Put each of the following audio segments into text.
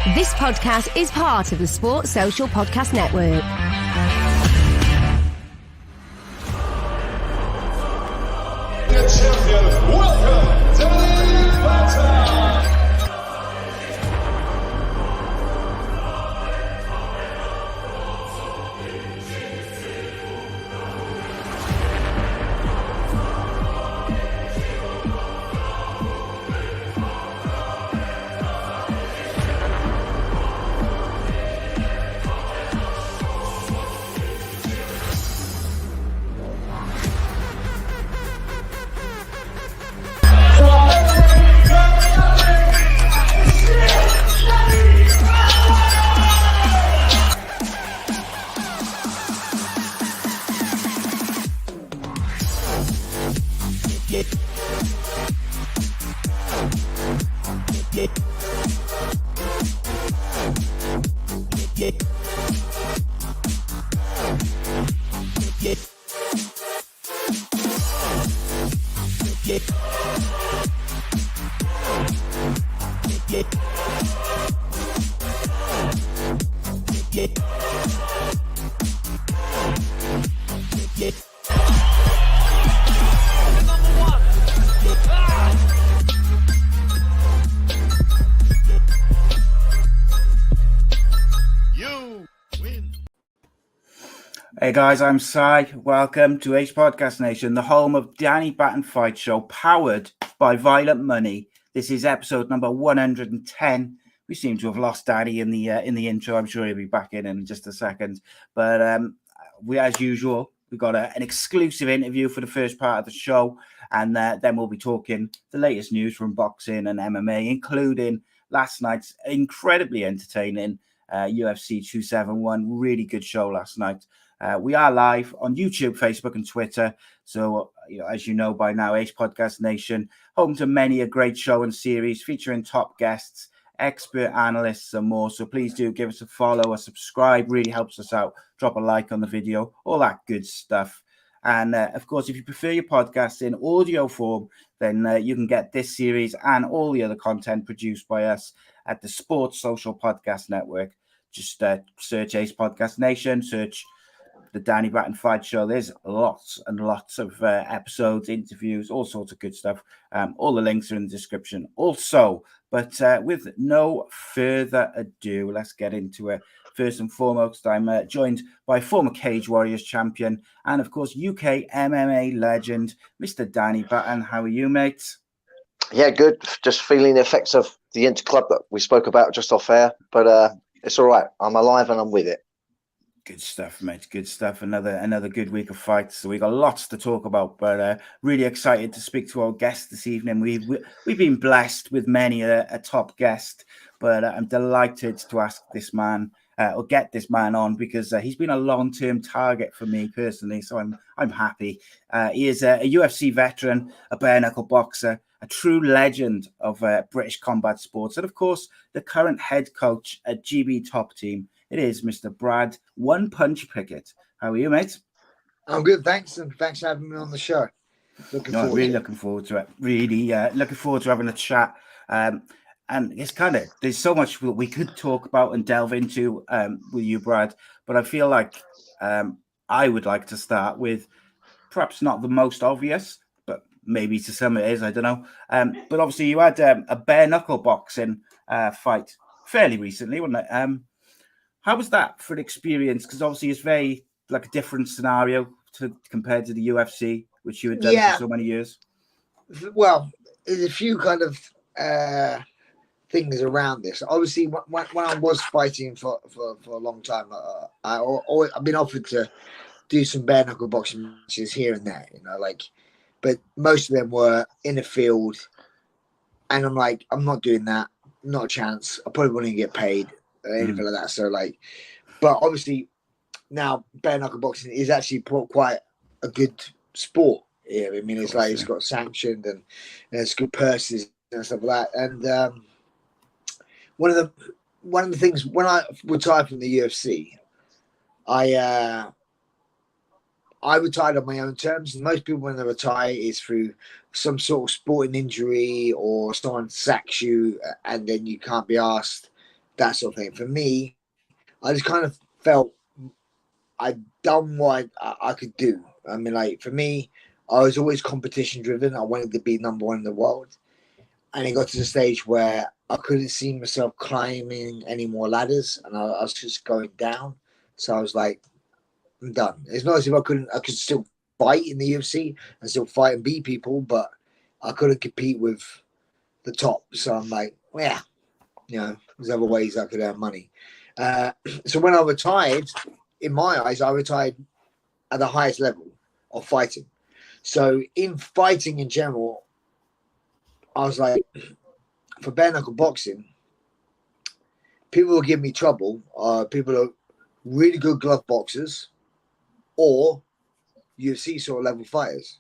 This podcast is part of the Sports Social Podcast Network. The champion, welcome, Danny Batten. Hey guys, I'm Si. Welcome to A.C.E Podcast Nation, the home of Danny Batten Fight Show, powered by Violent Money. This is episode number 110. We seem to have lost Danny in the intro. I'm sure he'll be back in just a second. But we, as usual, we've got an exclusive interview for the first part of the show, and then we'll be talking the latest news from boxing and MMA, including last night's incredibly entertaining UFC 271. Really good show last night. We are live on YouTube, Facebook, and Twitter. So, as you know by now, A.C.E Podcast Nation, home to many a great show and series featuring top guests, expert analysts, and more. So please do give us a follow, a subscribe. Really helps us out. Drop a like on the video, all that good stuff. And of course, if you prefer your podcast in audio form, then you can get this series and all the other content produced by us at the Sports Social Podcast Network. Just search A.C.E Podcast Nation, search the Danny Batten Fight Show. There's lots and lots of episodes, interviews, all sorts of good stuff. All the links are in the description also. But with no further ado, let's get into it. First and foremost, I'm joined by former Cage Warriors champion and, of course, UK MMA legend, Mr. Danny Batten. How are you, mate? Yeah, good. Just feeling the effects of the interclub that we spoke about just off air. But it's all right. I'm alive and I'm with it. Good stuff, mate. Good stuff. Another good week of fights. So we got lots to talk about, but really excited to speak to our guest this evening. We've been blessed with many a top guest, but I'm delighted to ask this man or get this man on because he's been a long-term target for me personally. So I'm happy. He is a UFC veteran, a bare knuckle boxer, a true legend of British combat sports, and of course the current head coach at GB Top Team. It is Mr. Brad One Punch Pickett. How are you, mate? I'm good, thanks, and thanks for having me on the show. Looking forward to it. Really looking forward to having a chat. And it's there's so much that we could talk about and delve into with you, Brad. But I feel like I would like to start with perhaps not the most obvious, but maybe to some it is. I don't know. But obviously, you had a bare knuckle boxing fight fairly recently, wasn't it? How was that for an experience? Because obviously it's very like a different scenario compared to the UFC, which you had done for so many years. Well, there's a few kind of things around this. Obviously, when I was fighting for a long time, I've been offered to do some bare knuckle boxing matches here and there, but most of them were in the field, and I'm like, I'm not doing that. Not a chance. I probably wouldn't get paid. Anything like that. So but obviously now bare knuckle boxing is actually quite a good sport. Yeah, I mean it's it's got sanctioned and it's good purses and stuff like that. And one of the things when I retired from the UFC, I retired on my own terms. And most people when they retire is through some sort of sporting injury or someone sacks you and then you can't be asked that sort of thing. For me, I just kind of felt I'd done what I could do. I mean, like, for me, I was always competition driven. I wanted to be number one in the world. And it got to the stage where I couldn't see myself climbing any more ladders, and I was just going down. So I was like, I'm done. It's not as if I could still fight in the UFC and still fight and beat people, but I couldn't compete with the top. So I'm like, well, yeah, there's other ways I could earn money. So when I retired, in my eyes, I retired at the highest level of fighting. So in fighting in general, I was like, for bare knuckle boxing, people will give me trouble. People are really good glove boxers or UFC sort of level fighters.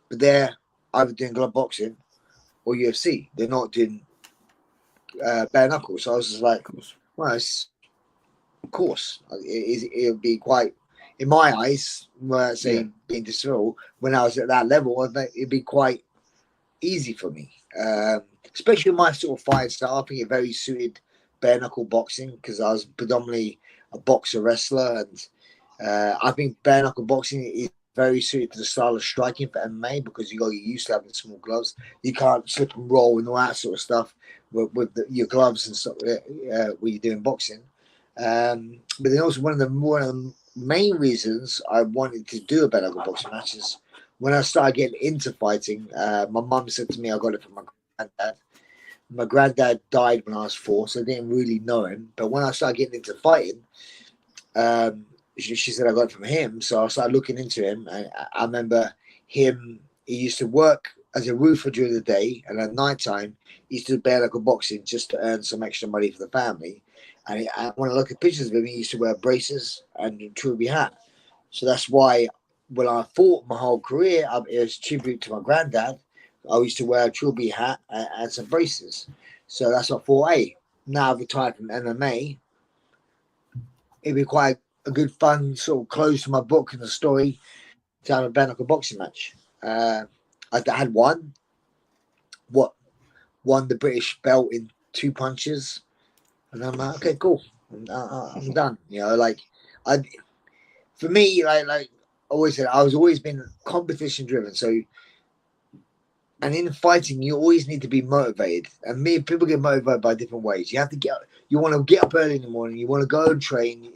But they're either doing glove boxing or UFC. They're not doing bare knuckle. So I was just like, well, of course. It would be quite, in my eyes, where I say being disloyal, when I was at that level, it'd be quite easy for me. Especially my sort of fight style. I think it very suited bare knuckle boxing because I was predominantly a boxer wrestler, and I think bare knuckle boxing is very suited to the style of striking for MMA because you got to get used to having small gloves. You can't slip and roll and all that sort of stuff with your gloves and stuff when you're doing boxing. But then also one of the main reasons I wanted to do a bare knuckle boxing match is when I started getting into fighting. My mum said to me, I got it from my granddad. My granddad died when I was 4, so I didn't really know him. But when I started getting into fighting, she said I got it from him. So I started looking into him. And I remember him, he used to work as a roofer during the day. And at night time, he used to do bare knuckle boxing just to earn some extra money for the family. And when I look at pictures of him, he used to wear braces and a Truby hat. So that's why when I fought my whole career, it was a tribute to my granddad. I used to wear a Trilby hat and some braces. So that's what I thought, hey, now I've retired from MMA, it'd be quite a good fun sort of close to my book and the story to have a bare knuckle boxing match. I had won the British belt in 2 punches. And I'm like, okay, cool. I'm done. For me, like I always said, I was always been competition driven. So, and in fighting, you always need to be motivated. And people get motivated by different ways. You want to get up early in the morning. You want to go and train,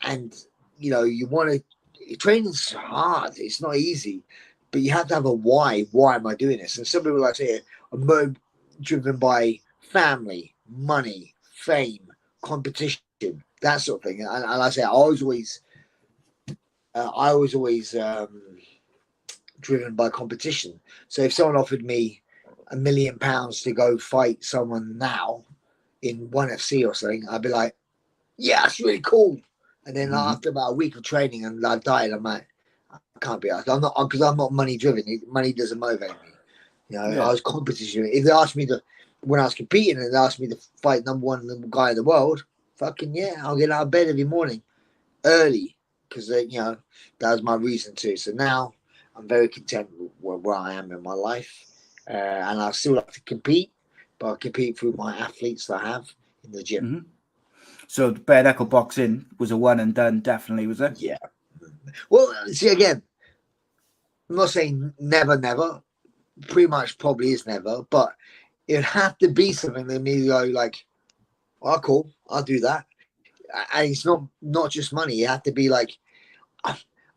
and you want to. Training's hard. It's not easy, but you have to have a why. Why am I doing this? And some people like say are driven by family, money, fame, competition, that sort of thing. And I say I was always driven by competition. So if someone offered me £1 million to go fight someone now in ONE FC or something, I'd be like, yeah, that's really cool. And then after about a week of training and I died, I'm like, I can't be. I'm not money driven. Money doesn't motivate me. I was competition. If they asked me when I was competing and they asked me to fight number 1 guy in the world, fucking yeah, I'll get out of bed every morning early because that was my reason too. So now I'm very content with where I am in my life, and I still like to compete, but I compete through my athletes that I have in the gym. Mm-hmm. So bare knuckle boxing was a one and done, definitely, was it? Yeah. Well, see, again, I'm not saying never. Pretty much probably is never, but it'd have to be something that made me go like, oh, cool, I'll do that. And it's not just money. It had to be like,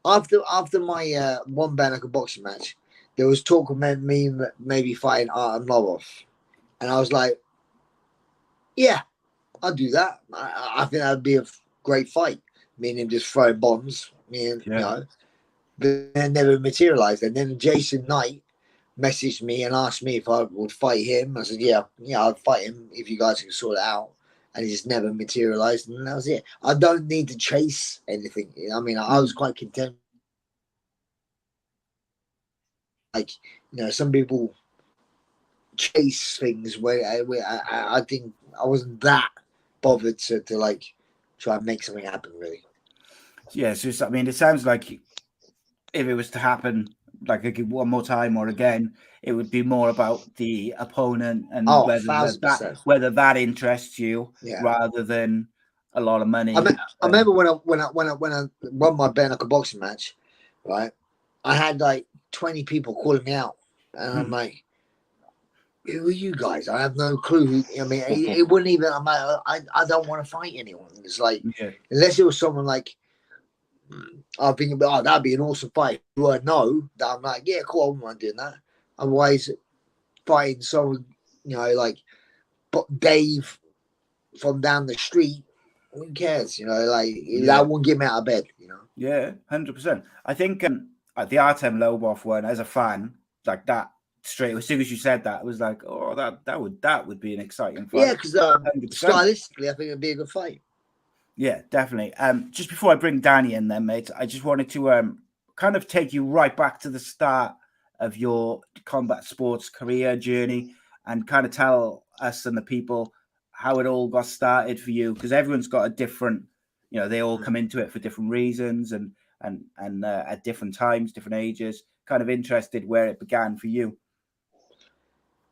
after my one bare knuckle boxing match, there was talk of me maybe fighting Artem Lobov. And I was like, yeah, I'll do that. I think that would be a great fight. Me and him just throwing bombs. But it never materialized. And then Jason Knight messaged me and asked me if I would fight him. I said, yeah, I'd fight him if you guys can sort it out. And it just never materialized. And that was it. I don't need to chase anything. I mean, I was quite content. Like, some people chase things where I think I wasn't that bothered to like try and make something happen, really. Yeah, so it sounds like if it was to happen like one more time or again, it would be more about the opponent and Oh, whether 1,000%. that interests you rather than a lot of money. I remember when I won my bare knuckle boxing match, right? I had like 20 people calling me out, and I'm like, "Who are you guys? I have no clue." I mean, it wouldn't even. I'm like, I don't want to fight anyone. It's like unless it was someone like. I'm thinking, oh, that'd be an awesome fight. Do I know that? I'm like, yeah, cool, I wouldn't mind doing that. Otherwise, fighting someone, like Dave from down the street, who cares? That won't get me out of bed, Yeah, 100%. I think the Artem Lobov one, as a fan, like that straight as soon as you said that, it was like, oh, that would be an exciting fight. Yeah, because stylistically, I think it'd be a good fight. Yeah, definitely. Just before I bring Danny in then, mate, I just wanted to kind of take you right back to the start of your combat sports career journey and kind of tell us and the people how it all got started for you, because everyone's got a different, they all come into it for different reasons and at different times, different ages. Kind of interested where it began for you.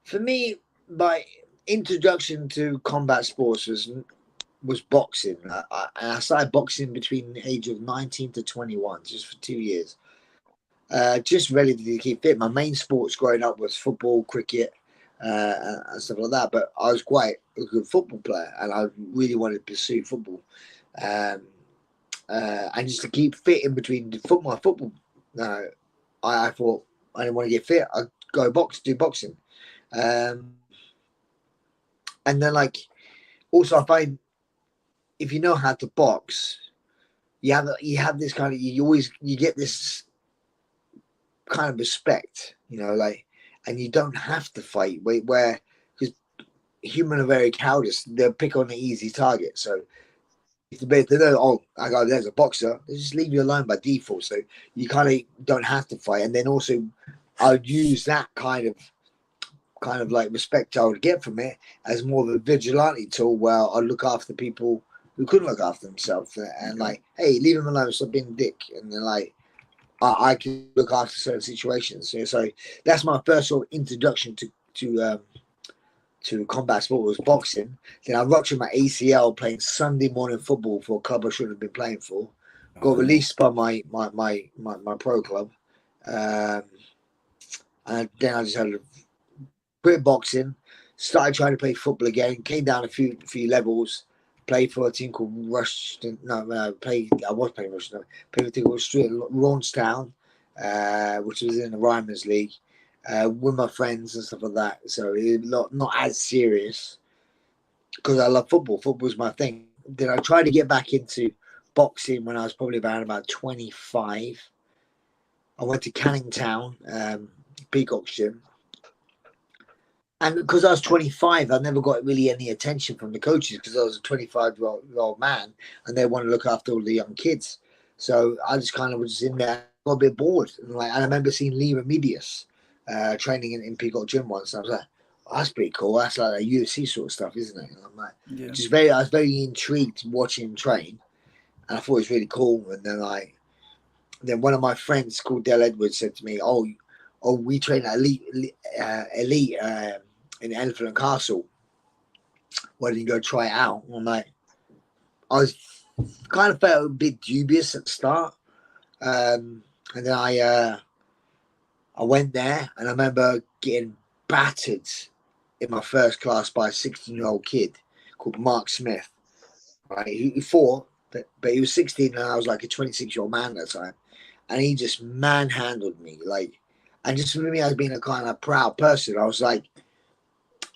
For me, my introduction to combat sports was boxing. I started boxing between the age of 19 to 21, just for 2 years. Just relatively to keep fit. My main sports growing up was football, cricket, and stuff like that. But I was quite a good football player, and I really wanted to pursue football. And just to keep fit in between football. I thought I didn't want to get fit. I'd go do boxing. And then also I find if you know how to box, you have this kind of you get this kind of respect, and you don't have to fight where because humans are very cowardice. They'll pick on the easy target. So if they know, there's a boxer, they just leave you alone by default. So you kind of don't have to fight. And then also I would use that kind of like respect I would get from it as more of a vigilante tool where I look after people who couldn't look after themselves and hey, leave them alone, stop being a dick. And then I can look after certain situations. So that's my first sort of introduction to combat sport was boxing. Then I ruptured my ACL playing Sunday morning football for a club I shouldn't have been playing for. Got released by my pro club. And then I just had to quit boxing, started trying to play football again, came down a few levels, played for a team called Rushton. I was playing Rushton. Played for a team called Raunstown, which was in the Ryman's League, with my friends and stuff like that. So it was not as serious because I love football. Football was my thing. Then I tried to get back into boxing when I was probably about 25. I went to Canning Town, Peacock Gym. And because I was 25, I never got really any attention from the coaches because I was a 25-year-old man and they want to look after all the young kids. So I just kind of was just in there, got a bit bored. And I remember seeing Lee Remedios training in Peacock Gym once. And I was like, oh, that's pretty cool. That's like a UFC sort of stuff, isn't it? And I'm like, I was very intrigued watching him train. And I thought it was really cool. And then one of my friends called Del Edwards said to me, oh, we train at elite in Elephant and Castle. Why didn't you go try it out? I'm like, I was kind of felt a bit dubious at the start. And then I went there and I remember getting battered in my first class by a 16-year-old kid called Mark Smith. Right? He fought, but he was 16 and I was like a 26-year-old man at the time. And he just manhandled me. And just for me, as being a kind of proud person, I was like,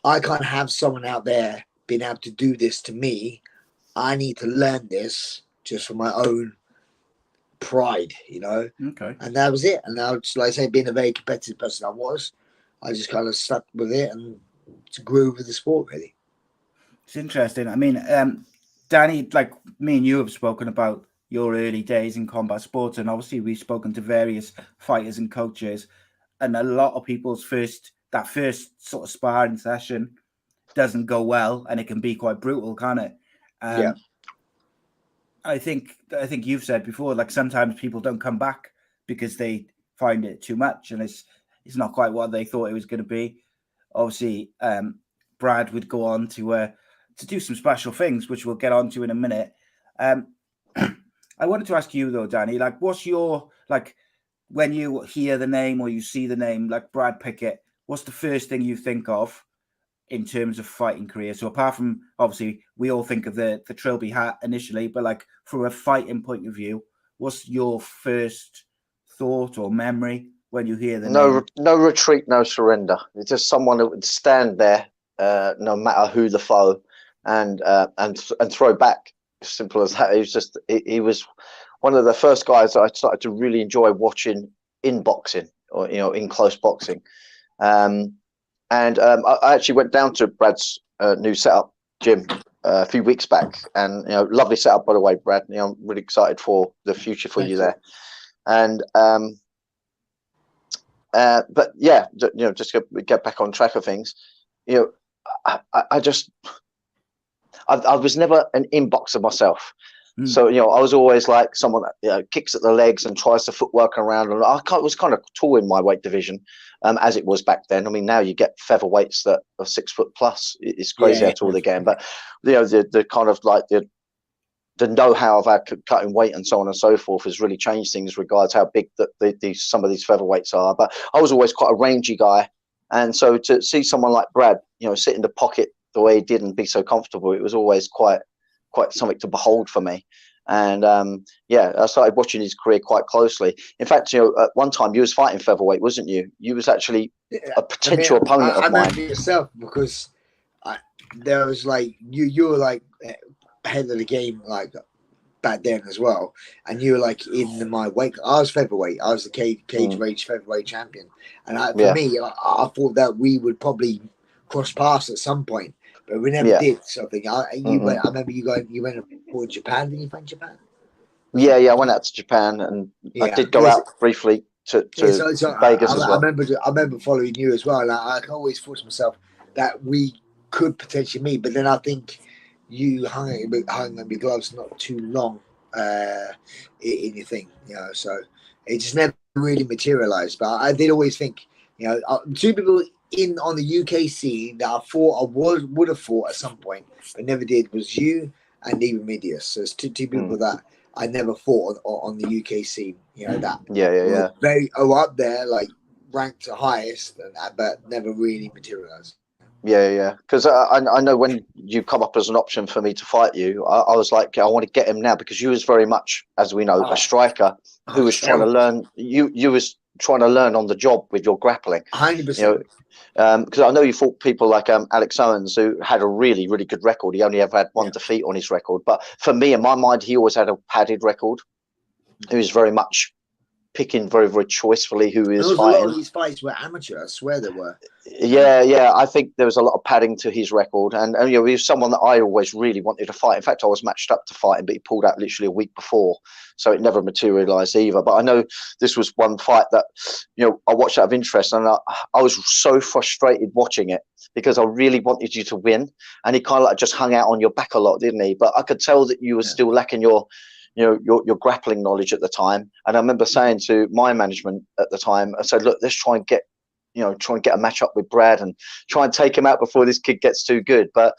I can't have someone out there being able to do this to me. I need to learn this just for my own pride, Okay. And that was it. And now, just like I say, being a very competitive person I just kind of stuck with it and grew with the sport, really. It's interesting. I mean, Danny, like me and you have spoken about your early days in combat sports, and obviously we've spoken to various fighters and coaches, and a lot of people's first sort of sparring session doesn't go well, and it can be quite brutal, can't it? Yeah. I think you've said before, like sometimes people don't come back because they find it too much, and it's not quite what they thought it was going to be. Obviously, Brad would go on to do some special things, which we'll get on to in a minute. I wanted to ask you though, Danny, like, what's your, like, when you hear the name or you see the name like Brad Pickett, what's the first thing you think of in terms of fighting career? So apart from, obviously, we all think of the Trilby hat initially, but like from a fighting point of view, what's your first thought or memory when you hear the name? No retreat, no surrender. It's just someone that would stand there, no matter who the foe, and throw back. Simple as that. He was one of the first guys that I started to really enjoy watching in boxing, or in close boxing. I actually went down to Brad's new setup gym a few weeks back, and lovely setup, by the way, Brad. I'm really excited for the future for you there. And but yeah, just to get back on track of things. I was never an in-boxer myself. So, I was always like someone that kicks at the legs and tries to footwork around. And I was kind of tall in my weight division, as it was back then. I mean, now you get featherweights that are 6 foot plus. It's crazy how tall they get. But, the kind of like the know-how of our cutting weight and so on and so forth has really changed things regards how big some of these featherweights are. But I was always quite a rangy guy. And so to see someone like Brad, sit in the pocket the way he did and be so comfortable, it was always quite something to behold for me. And I started watching his career quite closely. In fact, at one time you was fighting featherweight, wasn't you? You was actually a potential opponent of mine. I remember yourself, because there was like you were like ahead of the game like back then as well, and you were like in my weight. I was featherweight. I was the cage rage featherweight champion, and for me, I thought that we would probably cross paths at some point. But we never did. So I remember you went for Japan. Did you find Japan? Yeah, I went out to Japan, and I did go out briefly to Vegas as well. I remember following you as well, and I always thought to myself that we could potentially meet. But then I think you hung on your gloves not too long in your thing, So it just never really materialized. But I did always think, two people on the UK scene that I thought I would have fought at some point, but never did, was you and Neva Medius. So it's two people that I never fought on the UK scene. That very up there, like ranked to highest, but never really materialized. Yeah. Because I know when you come up as an option for me to fight you, I was like, I want to get him now, because you was very much, as we know, a striker who was trying to learn. You was trying to learn on the job with your grappling. 100%. Because I know you fought people like Alex Owens, who had a really, really good record. He only ever had one defeat on his record. But for me, in my mind, he always had a padded record. He was very much picking very, very choicefully who he was fighting. A lot of these fights were amateur. I swear they were. Yeah. I think there was a lot of padding to his record. And he was someone that I always really wanted to fight. In fact, I was matched up to fight him, but he pulled out literally a week before. So it never materialized either. But I know this was one fight that, I watched out of interest. And I was so frustrated watching it, because I really wanted you to win. And he kind of like just hung out on your back a lot, didn't he? But I could tell that you were still lacking your grappling knowledge at the time. And I remember saying to my management at the time, I said, look, let's try and get a match up with Brad and try and take him out before this kid gets too good. But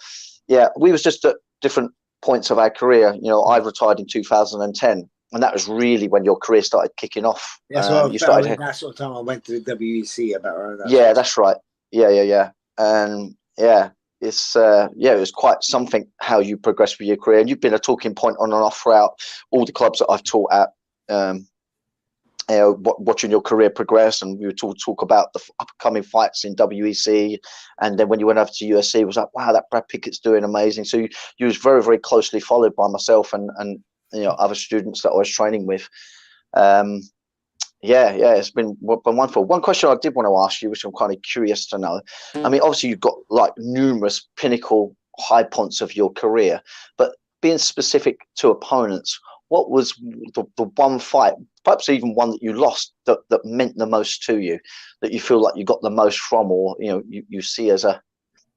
yeah, we was just at different points of our career. I retired in 2010, and that was really when your career started kicking off. That's that sort of time I went to the WEC about that. Yeah, that's right. Yeah. And it's it was quite something how you progressed with your career, and you've been a talking point on and off throughout all the clubs that I've taught at. Watching your career progress, and we would talk about the upcoming fights in WEC, and then when you went over to UFC, it was like, wow, that Brad Pickett's doing amazing. So you was very, very closely followed by myself and other students that I was training with. It's been wonderful. One question I did want to ask you, which I'm kind of curious to know. I mean, obviously you've got like numerous pinnacle high points of your career, but being specific to opponents, what was the one fight, perhaps even one that you lost, that meant the most to you, that you feel like you got the most from, or you see as a,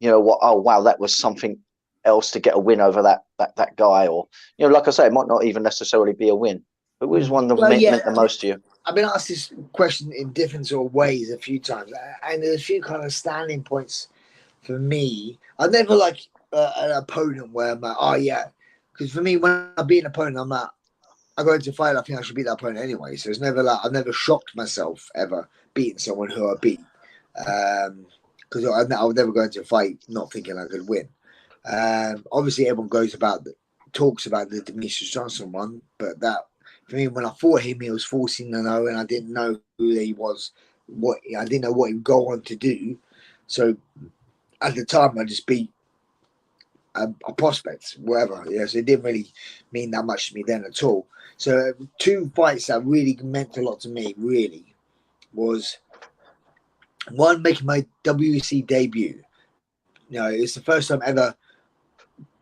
oh wow, that was something else to get a win over that guy, or like I say, it might not even necessarily be a win, but which one that meant the most to you? I've been asked this question in different sort of ways a few times, and there's a few kind of standing points for me. I've never like an opponent where I'm like, oh yeah, because for me, when I beat an opponent, I'm like, I go into a fight, I think I should beat that opponent anyway. So it's never like I've never shocked myself ever beating someone who I beat, because I would never go into a fight not thinking I could win. Obviously, everyone talks about the Demetrius Johnson one, but that for me, when I fought him, he was 14-0, and I didn't know who he was. I didn't know what he would go on to do. So at the time, I just beat a prospect, whatever. Yeah, so it didn't really mean that much to me then at all. So 2 fights that really meant a lot to me, really, was one making my WEC debut. You know, it's the first time ever.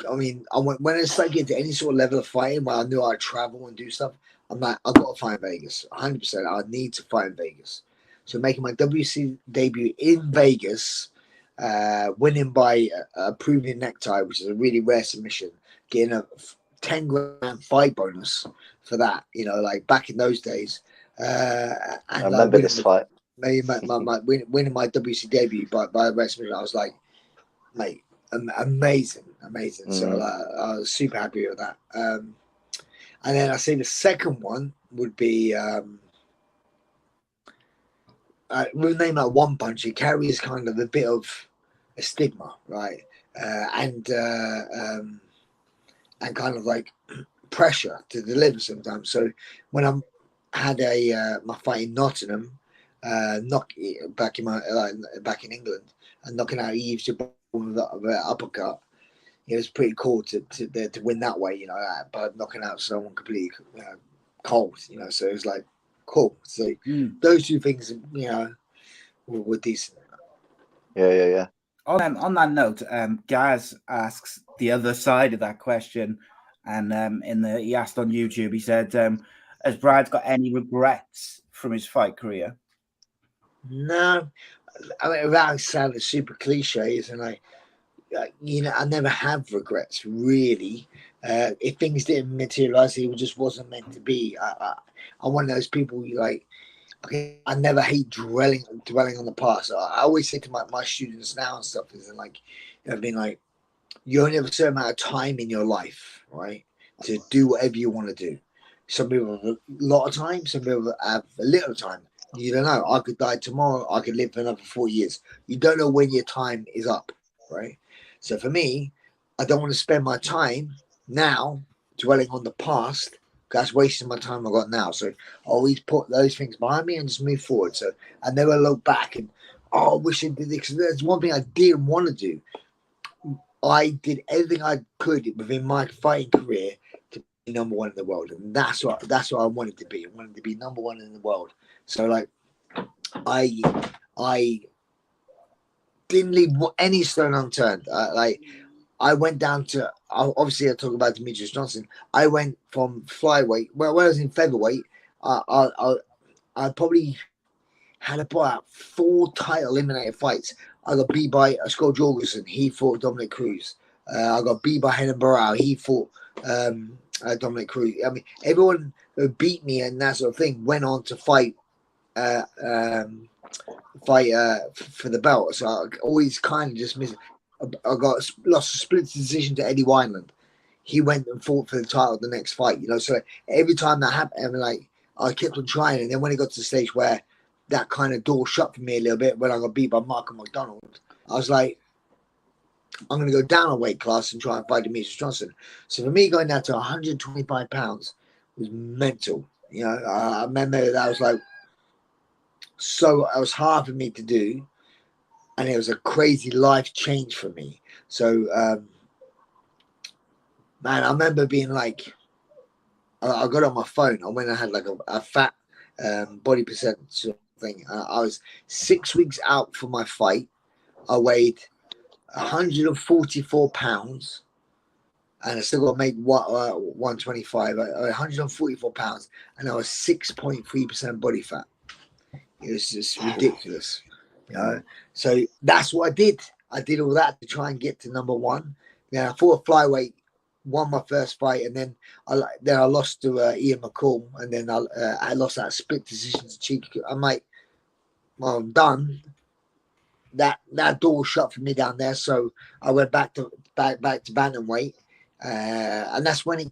I mean, when I started getting to any sort of level of fighting, where I knew I'd travel and do stuff, I'm like, I've got to fight in Vegas. 100%. I need to fight in Vegas. So making my WC debut in Vegas, winning by a proving necktie, which is a really rare submission, getting a 10 grand fight bonus for that, you know, like back in those days. And I remember this fight. Winning my WC debut by a rare submission, I was like, mate, amazing. So I was super happy with that. And then I say the second one would be we'll name that One Punch. It carries kind of a bit of a stigma, right? And kind of like pressure to deliver sometimes. So when I had my fight in Nottingham, back in England, and knocking out Eves with an uppercut, it was pretty cool to win that way, you know, but knocking out someone completely cold, you know. So it was like cool. So those 2 things, you know, were decent. Yeah. On that note, Gaz asks the other side of that question, and he asked on YouTube. He said, "Has Brad got any regrets from his fight career?" No, I mean, that sounded super cliche, and I never have regrets really. If things didn't materialize, it just wasn't meant to be. I'm one of those people like. Okay, I never hate dwelling on the past. I always say to my students now and stuff is like, you know, being like, you only have a certain amount of time in your life, right, to do whatever you want to do. Some people have a lot of time. Some people have a little time. You don't know. I could die tomorrow. I could live for another 4 years. You don't know when your time is up, right? So for me, I don't want to spend my time now dwelling on the past. That's wasting my time I got now. So I always put those things behind me and just move forward. So I never look back and, I wish I did this. Because there's one thing I didn't want to do. I did everything I could within my fighting career to be number 1 in the world. And that's what I wanted to be. I wanted to be number 1 in the world. So like, I didn't leave any stone unturned. I went down to, obviously I talk about Demetrius Johnson. I went from flyweight, when I was in featherweight, I probably had about 4 title eliminated fights. I got beat by Scott Jorgensen. He fought Dominic Cruz. I got beat by Renan Barao. He fought Dominic Cruz. I mean, everyone who beat me and that sort of thing went on to fight for the belt. So I always kind of just missed. I lost a split decision to Eddie Wineland. He went and fought for the title the next fight, you know. So every time that happened, I mean, like, I kept on trying, and then when it got to the stage where that kind of door shut for me a little bit, when I got beat by Michael McDonald, I was like, I'm going to go down a weight class and try and fight Demetrius Johnson. So for me, going down to 125 pounds was mental. You know, I remember that was like, so it was hard for me to do. And it was a crazy life change for me. So, man, I remember being like, I got on my phone. I went and had like a fat body percent sort of thing. I was 6 weeks out from my fight. I weighed 144 pounds. And I still got to make 125. 144 pounds. And I was 6.3% body fat. It was just ridiculous. You know, so that's what I did. I did all that to try and get to number 1. Then I fought a flyweight won my first fight, and then I lost to Ian McCall, and then I lost that split decision to Cheeky. I'm like, well, I'm done. That door was shut for me down there, so I went back to bantamweight, and that's when it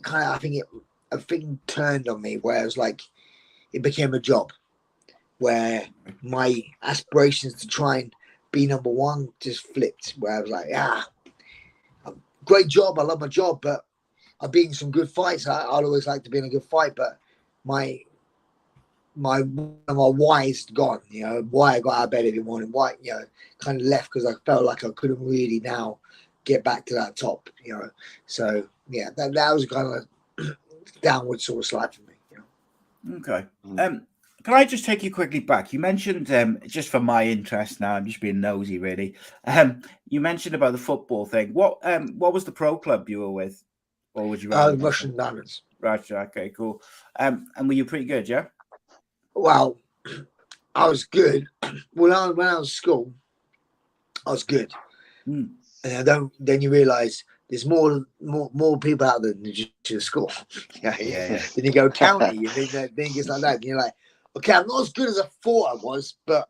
kind of, I think a thing turned on me where it was like it became a job, where my aspirations to try and be number one just flipped, where I was like, great job, I love my job, but I've been in some good fights. I'd always like to be in a good fight, but my why is gone, why I got out of bed every morning, why, kind of left, because I felt like I couldn't really now get back to that top, so yeah, that was kind of downward sort of slide for me. Okay. Can I just take you quickly back? You mentioned, just for my interest now, I'm just being nosy really, you mentioned about the football thing. What was the pro club you were with, or would you Russian Diamonds. Russia? Okay, cool. And were you pretty good? Yeah. Well, I was good. When I was at school, I was good. And then you realise there's more people out there than just your school. Yeah. Then you go county, and then it gets like that, and you're like, okay, I'm not as good as I thought I was, but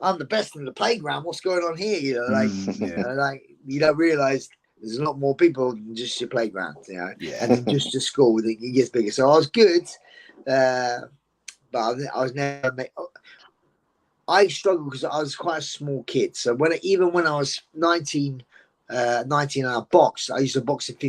I'm the best in the playground. What's going on here? You don't realise there's a lot more people than just your playground, and then just your school, it gets bigger. So I was good. But I was never. I struggled because I was quite a small kid. So when I was 19 and I boxed, I used to box at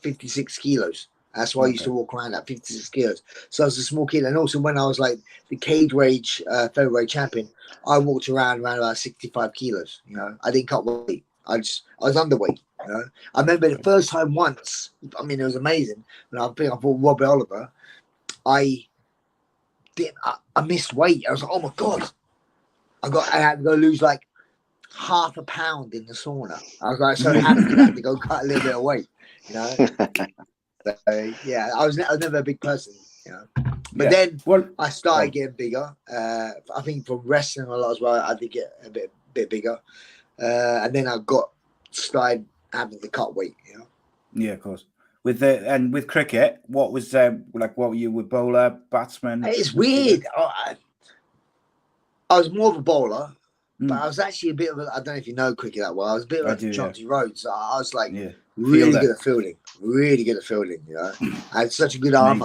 56 kilos. That's why I used to walk around at 56 kilos. So I was a small kid. And also when I was like the cage rage featherweight champion, I walked around about 65 kilos. I didn't cut weight. I was underweight. I remember the first time once. I mean, it was amazing. When I fought Robbie Oliver, I missed weight. I was like, oh my God. I had to go lose like half a pound in the sauna. I was like so happy I had to go cut a little bit of weight, So, yeah, I was never a big person, But then I started getting bigger. I think from wrestling a lot as well, I did get a bit bigger. And then I started having to cut weight, Yeah, of course. With cricket, what was what were you with, bowler, batsman? It's weird. I was more of a bowler, but I was actually a bit of I don't know if you know cricket that well. I was a bit like Jonty Rhodes. I was like really good at fielding. Really good at fielding, I had such a good arm.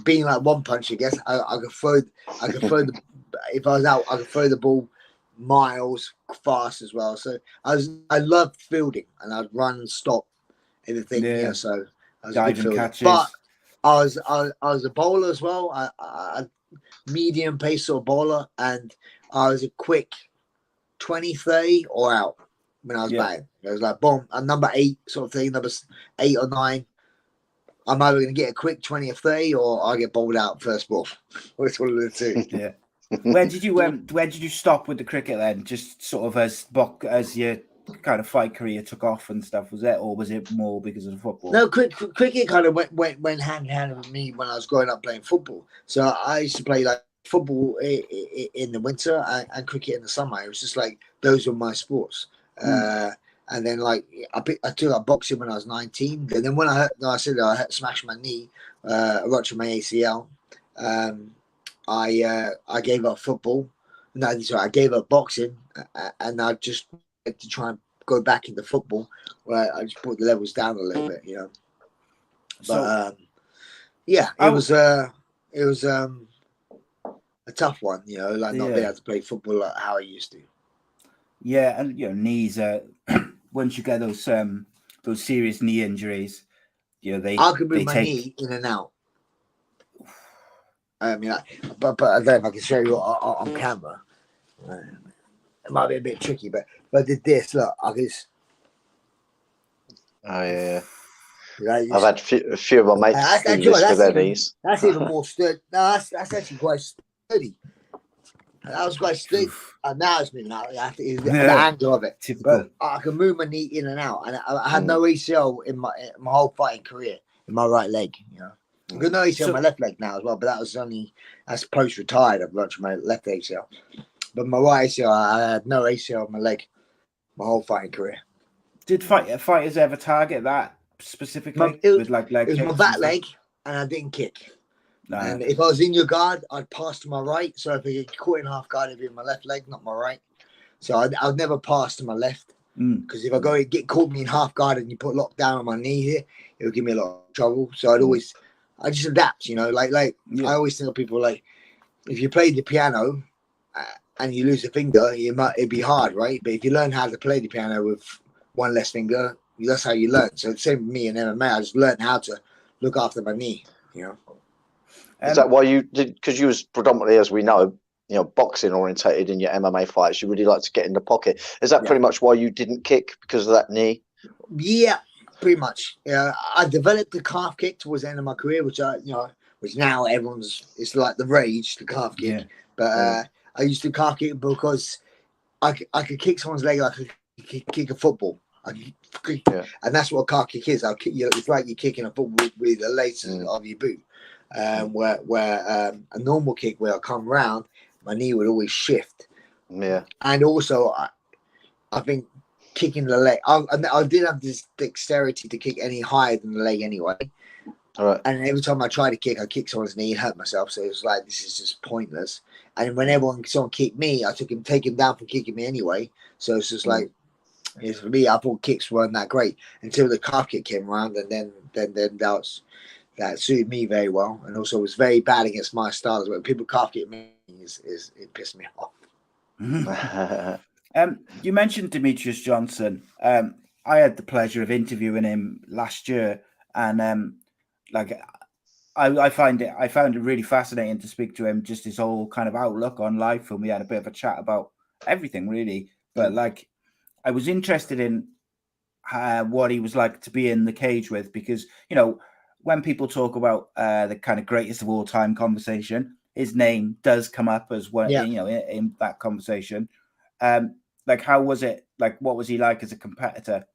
Being like one punch, I guess I could throw the if I was out, I could throw the ball miles fast as well. So I loved fielding, and I'd run and stop everything. So I was a good fielder. But I was a bowler as well. I medium pace sort of bowler, and I was a quick 20, 30 or out when I was batting. It was like boom, a number 8 sort of thing, number 8 or 9. I'm either going to get a quick 20 or 30, or I get bowled out first ball. It's one of the two. Yeah. Where did you stop with the cricket then? Just sort of as your kind of fight career took off and stuff, was it, or was it more because of the football? No, cricket kind of went hand in hand with me when I was growing up playing football. So I used to play like football in the winter and cricket in the summer. It was just like those were my sports. And then like I took up boxing when I was 19. And then when I smashed my knee, ruptured my ACL. I gave up football. No, sorry, I gave up boxing, and I just had to try and go back into football, where I just put the levels down a little bit, But it was a tough one, like not being able to play football like how I used to. Yeah, and knees. Once you get those serious knee injuries, I could move my knee in and out. I mean, but I don't know if I can show you on camera. It might be a bit tricky, but I did this. Look, I just. Oh yeah. I've had a few of my mates do this with their knees. That's even more sturdy. No, that's actually quite sturdy. That was quite sturdy. Now it's moving out. The angle of it. Typical. But I can move my knee in and out, and I had no ACL in my whole fighting career in my right leg. I've got no ACL on my left leg now as well, but that's post-retired. I've ruptured my left ACL. But my right ACL, I had no ACL on my leg my whole fighting career. Did fighters ever target that specifically? It With like leg was my kicks back and leg, and I didn't kick. Nah. And if I was in your guard, I'd pass to my right. So if I get caught in half guard, it'd be my left leg, not my right. So I'd never pass to my left. Because if I go and get caught me in half guard and you put lockdown on my knee here, it would give me a lot of trouble. So I just adapt, you know, like I always tell people, like, if you play the piano and you lose a finger, it'd be hard, right? But if you learn how to play the piano with one less finger, that's how you learn. So the same with me in MMA, I just learned how to look after my knee, you know. Is that why you did? Because you was predominantly, as we know, boxing orientated in your MMA fights. You really like to get in the pocket. Is that pretty much why you didn't kick, because of that knee? Yeah, pretty much. Yeah, I developed the calf kick towards the end of my career, which now it's like the rage, the calf kick. Yeah. But I used to calf kick because I could kick someone's leg like I could kick a football. And that's what a calf kick is. I'll kick you. It's like you're kicking a football with the laces of your boot. Where a normal kick, where I come round, my knee would always shift. Yeah. And also, I think kicking the leg, I did have this dexterity to kick any higher than the leg anyway. All right. And every time I try to kick, I kick someone's knee and hurt myself. So it was like, this is just pointless. And whenever someone kicked me, I take him down for kicking me anyway. So it's just like, for me, I thought kicks weren't that great until the calf kick came around, and then that suited me very well, and also was very bad against my styles. When people calf kick me, it pissed me off. You mentioned Demetrius Johnson. I had the pleasure of interviewing him last year, and I found it really fascinating to speak to him. Just his whole kind of outlook on life, and we had a bit of a chat about everything, really. But I was interested in what he was like to be in the cage with, because when people talk about the kind of greatest of all time conversation, his name does come up as well, in that conversation. How was it? What was he like as a competitor?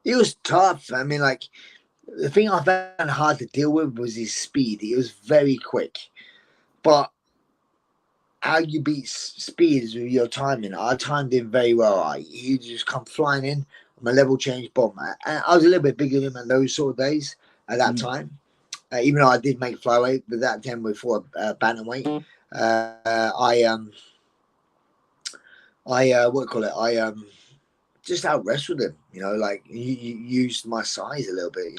He was tough. I mean, the thing I found hard to deal with was his speed. He was very quick. But how you beat speed is with your timing. I timed him very well. He just come flying in. My level change, bomb. And I was a little bit bigger than him at those sort of days. At that time, even though I did make flyweight, but that time before bantamweight, I just out wrestled him. He used my size a little bit.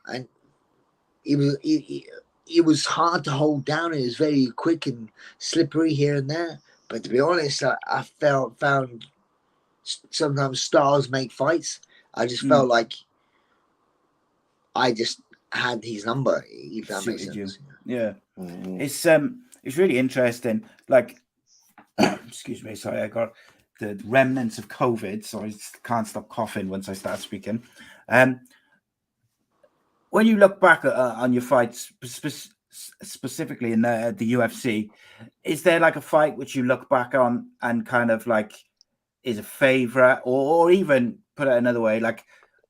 And he was hard to hold down. He was very quick and slippery here and there. But to be honest, I found sometimes styles make fights. I just felt like I just had his number, if that makes sense. Yeah. It's really interesting. Excuse me, sorry, I got the remnants of COVID, so I can't stop coughing once I start speaking. When you look back on your fights, specifically in the UFC, is there a fight which you look back on and kind of is a favorite, or even put it another way,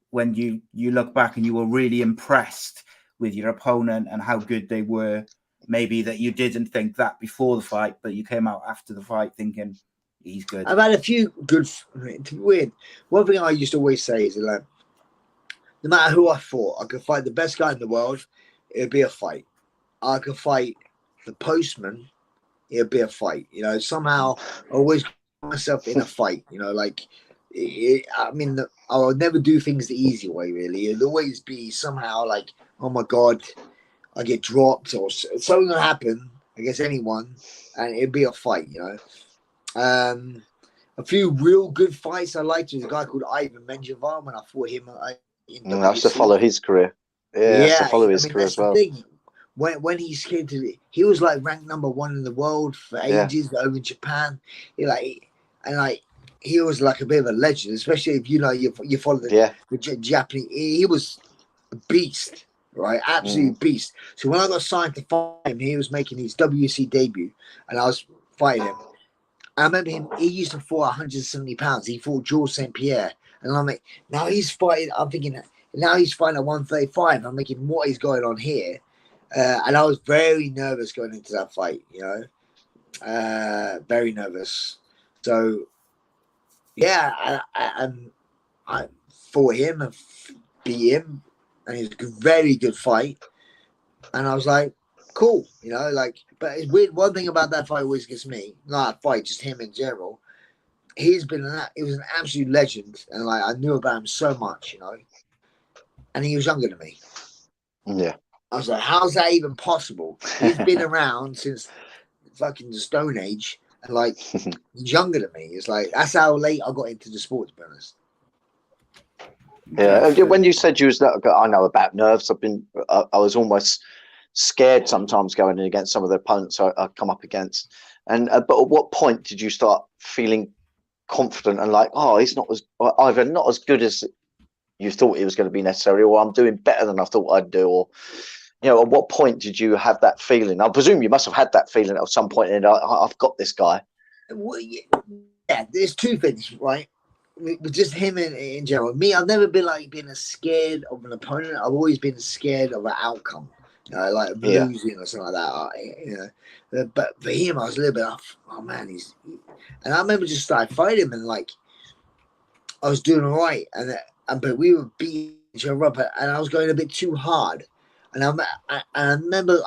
when you look back and you were really impressed with your opponent and how good they were, maybe that you didn't think that before the fight, but you came out after the fight thinking he's good? I've had a few good. It's weird. One thing I used to always say is no matter who I fought, I could fight the best guy in the world, it'd be a fight. I could fight the postman, it'd be a fight. Somehow I always got myself in a fight. I would never do things the easy way, really. It'd always be somehow oh my God, I get dropped or something will happen against anyone, and it'd be a fight, A few real good fights I liked was a guy called Ivan Menjivar when I fought him. I have to follow his career. Yeah, I have to follow his career as well. When he came to he was ranked number 1 in the world for ages over in Japan. He was a bit of a legend, especially if you follow the Japanese. He was a beast, right? Absolute beast. So when I got signed to fight him, he was making his WC debut, and I was fighting him. I remember him. He used to fight 170 pounds. He fought Georges St. Pierre, and I'm like, now he's fighting. I'm thinking now he's fighting at 135. I'm thinking, what is going on here? And I was very nervous going into that fight. Very nervous. So. Yeah, I fought him and beat him, and it was a very good fight. And I was like, cool, you know, like, but it's weird. One thing about that fight always gets me, not that fight, just him in general. He was an absolute legend, and like I knew about him so much, you know. And he was younger than me. Yeah. I was like, how's that even possible? He's been around since fucking the Stone Age, and like he's younger than me. It's like that's how late I got into the sport, to be honest. Yeah. When you said you was, I know about nerves. I was almost scared sometimes going in against some of the opponents I come up against. And but at what point did you start feeling confident and like, oh, he's not as good as you thought he was going to be necessarily, or I'm doing better than I thought I'd do, or you know, at what point did you have that feeling? I presume you must have had that feeling at some point, and I've got this guy. Well, yeah, there's two things, right? With just him in general. Me, I've never been like being scared of an opponent. I've always been scared of an outcome, you know, like losing or something like that. You know, but for him, I was a little bit off. Oh man, and I remember just started fighting him, and like I was doing all right, but we were beating each other up, and I was going a bit too hard. And I remember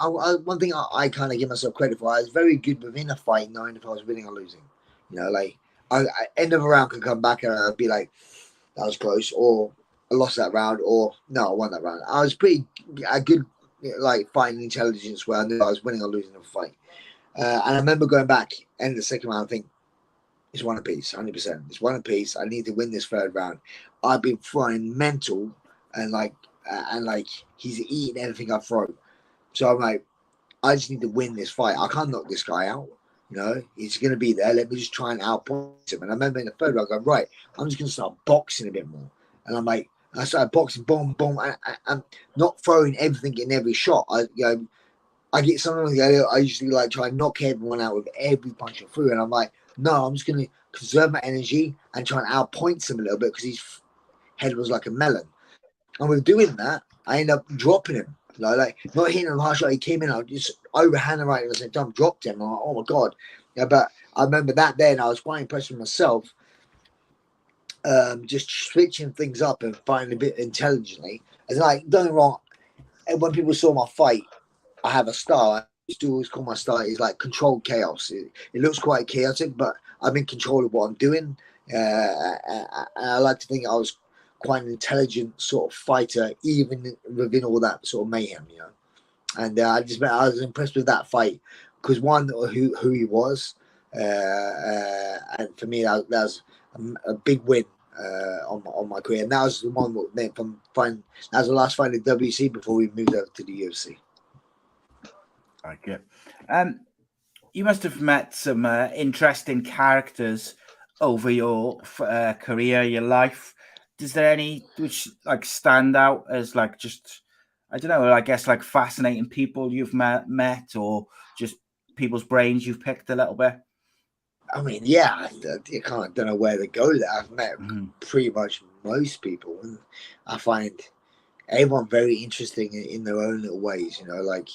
one thing I kind of give myself credit for. I was very good within a fight, knowing if I was winning or losing. You know, like I end of a round could come back and I'd be like, that was close, or I lost that round, or no, I won that round. I was pretty good, like fighting intelligence where I knew I was winning or losing a fight. And I remember going back end of the second round, I think it's one apiece, 100%. It's one apiece. I need to win this third round. I've been throwing mental and like he's eating everything I throw. So I'm like, I just need to win this fight. I can't knock this guy out. You know, he's going to be there. Let me just try and outpoint him. And I remember in the third round, I go, right, I'm just going to start boxing a bit more. And I'm like, I started boxing, boom, boom. I'm not throwing everything in every shot. I get something I usually like try and knock everyone out with every punch I threw. And I'm like, no, I'm just going to conserve my energy and try and outpoint him a little bit because his head was like a melon. And with doing that, I ended up dropping him. Like not hitting him harsh. Like he came in, I just overhand right at the same time, dropped him. I'm like, oh my god! Yeah, but I remember that day, and I was quite impressed with myself. Just switching things up and fighting a bit intelligently. It's like, don't get me wrong. When people saw my fight, I have a style. I used to always call my style is like controlled chaos. It looks quite chaotic, but I'm in control of what I'm doing. And I like to think I was quite an intelligent sort of fighter, even within all that sort of mayhem, you know. And I was impressed with that fight because one, who he was, and for me that was a big win on my career. And that was the one that that was the last fight in WC before we moved over to the UFC. Okay. You must have met some interesting characters over your career, your life. Is there any which like stand out as like just, I don't know, I guess like fascinating people you've met or just people's brains you've picked a little bit? I mean, yeah, you don't know where to go there. I've met pretty much most people, and I find everyone very interesting in their own little ways, you know, like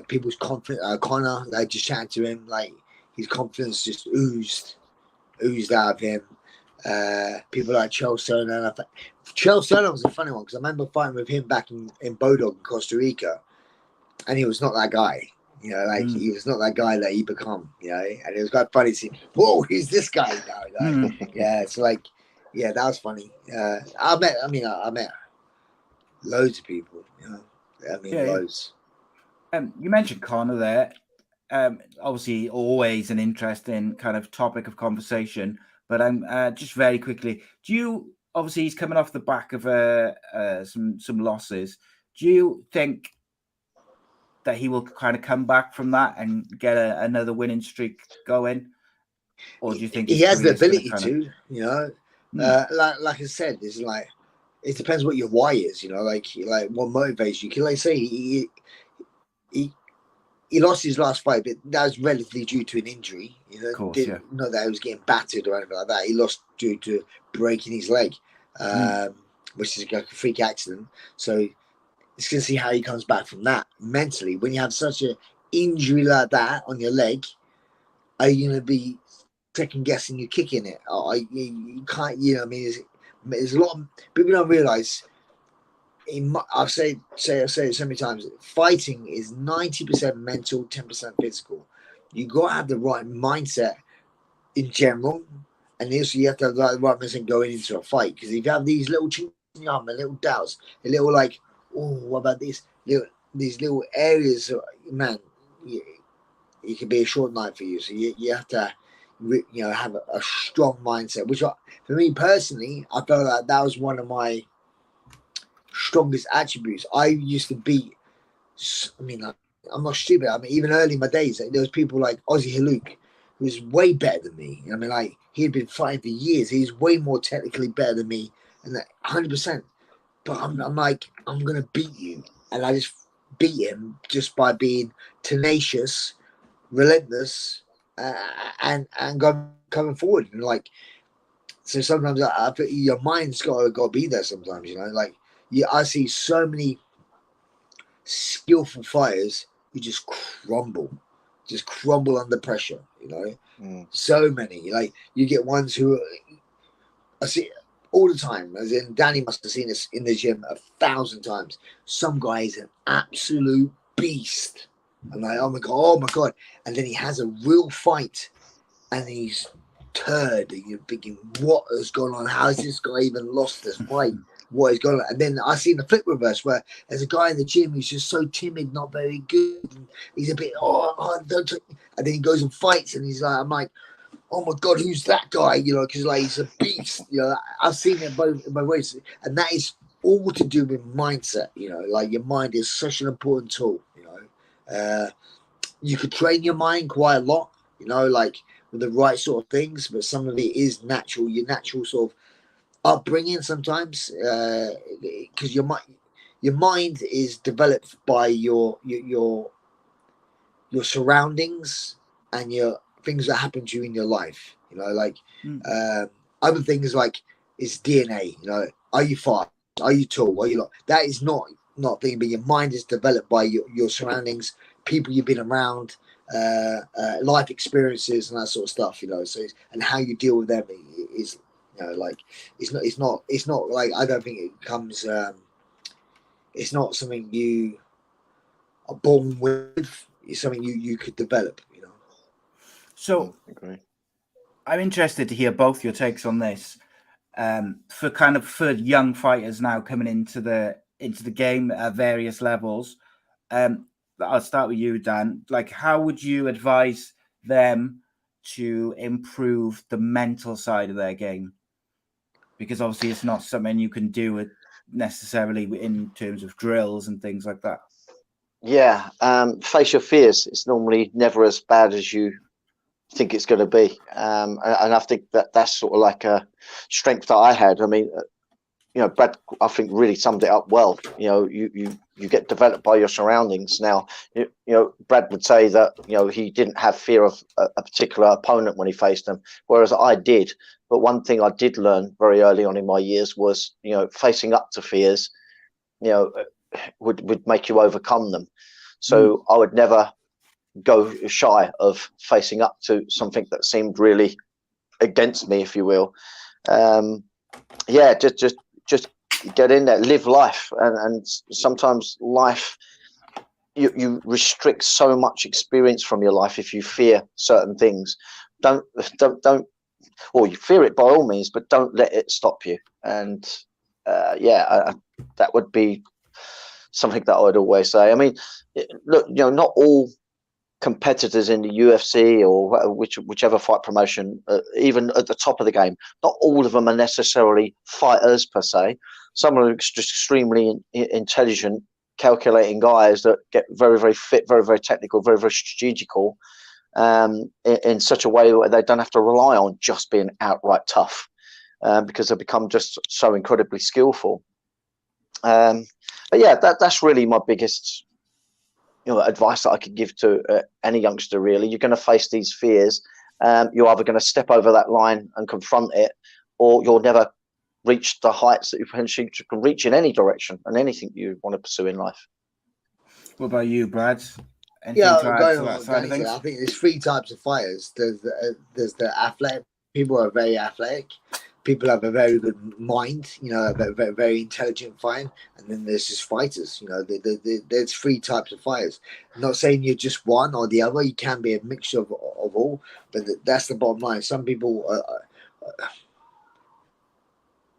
people's confidence. Connor, like just chatting to him, like his confidence just oozed out of him. People like Chael Sonnen. Chael Sonnen was a funny one because I remember fighting with him back in Bodog in Costa Rica, and he was not that guy. You know, like he was not that guy that he become. You know, and it was quite funny to see. Whoa, who's this guy now? Like, yeah, it's like, yeah, that was funny. I met loads of people. You know, loads. You mentioned Connor there. Obviously, always an interesting kind of topic of conversation. But just very quickly, obviously he's coming off the back of some losses. Do you think that he will kind of come back from that and get another winning streak going? Or do you think he has the ability to, you know? Like I said, it's like, it depends what your why is, you know, like what motivates you. Can I say he lost his last fight, but that was relatively due to an injury. You know, not that he was getting battered or anything like that. He lost due to breaking his leg, which is like a freak accident. So it's going to see how he comes back from that mentally. When you have such an injury like that on your leg, are you going to be second guessing your kick in it. You can't, you know, I mean, there's a lot of people don't realize. I've said it so many times. Fighting is 90% mental, 10% physical. You got to have the right mindset in general, and also you have to have the right mindset going into a fight. Because if you have these little chinks in your arm, little doubts, a little like, oh, what about this? These little areas, man, it could be a short night for you. So you have to, you know, have a strong mindset. Which for me personally, I felt like that was one of my strongest attributes. I used to beat, I mean, I'm not stupid. I mean, even early in my days, there was people like Ozzy Haluk, who was way better than me. I mean, like, he had been fighting for years. He's way more technically better than me, and 100%. But I'm like, I'm gonna beat you, and I just beat him just by being tenacious, relentless, and coming forward. And like, so sometimes I feel your mind's got to be there. Sometimes, you know, like. Yeah, I see so many skillful fighters who just crumble under pressure. You know, so many. Like you get ones who I see all the time. As in, Danny must have seen this in the gym 1,000 times. Some guy is an absolute beast. I'm like, oh my god! And then he has a real fight, and he's turd. And you're thinking, what has gone on? How has this guy even lost this fight? What is going on? And then I seen the flip reverse where there's a guy in the gym who's just so timid, not very good. And he's a bit, don't. And then he goes and fights, and he's like, I'm like, oh my god, who's that guy? You know, because like he's a beast. You know, I've seen it both ways, and that is all to do with mindset. You know, like your mind is such an important tool. You know, you could train your mind quite a lot. You know, like with the right sort of things, but some of it is natural. Your natural sort of upbringing sometimes, because your mind is developed by your surroundings and your things that happen to you in your life. You know, like other things like is DNA. You know, are you fast? Are you tall? Are you not? That is not thing, but your mind is developed by your surroundings, people you've been around, life experiences and that sort of stuff. You know, so and how you deal with them is. You know, like it's not like I don't think it comes. It's not something you are born with. It's something you could develop. You know. So I'm interested to hear both your takes on this. For young fighters now coming into the game at various levels. I'll start with you, Dan. Like, how would you advise them to improve the mental side of their game? Because obviously it's not something you can do it necessarily in terms of drills and things like that. Yeah, face your fears. It's normally never as bad as you think it's going to be. And I think that's sort of like a strength that I had. I mean, you know, Brad, I think really summed it up well. You know, you get developed by your surroundings. Now, you know, Brad would say that, you know, he didn't have fear of a particular opponent when he faced them, whereas I did. But one thing I did learn very early on in my years was, you know, facing up to fears, you know, would make you overcome them. So I would never go shy of facing up to something that seemed really against me, if you will. Just get in there, live life, and sometimes life you restrict so much experience from your life if you fear certain things. Don't, or you fear it by all means, but don't let it stop you. And that would be something that I would always say. I mean, look, you know, not all competitors in the UFC or whichever fight promotion, even at the top of the game, not all of them are necessarily fighters per se. Some are just extremely intelligent, calculating guys that get very, very fit, very, very technical, very, very strategical, in such a way where they don't have to rely on just being outright tough, because they become just so incredibly skillful. But yeah, that's really my biggest, you know, advice that I could give to any youngster. Really, you're going to face these fears. You're either going to step over that line and confront it, or you'll never reach the heights that you potentially can reach in any direction and anything you want to pursue in life. What about you, Brad? Anything to add to that side of things? I think there's three types of fighters. There's the athletic people who are very athletic. People have a very good mind, a very, very intelligent fight, and then there's just fighters. There's three types of fighters. I'm not saying you're just one or the other. You can be a mixture of all, but that's the bottom line. Some people,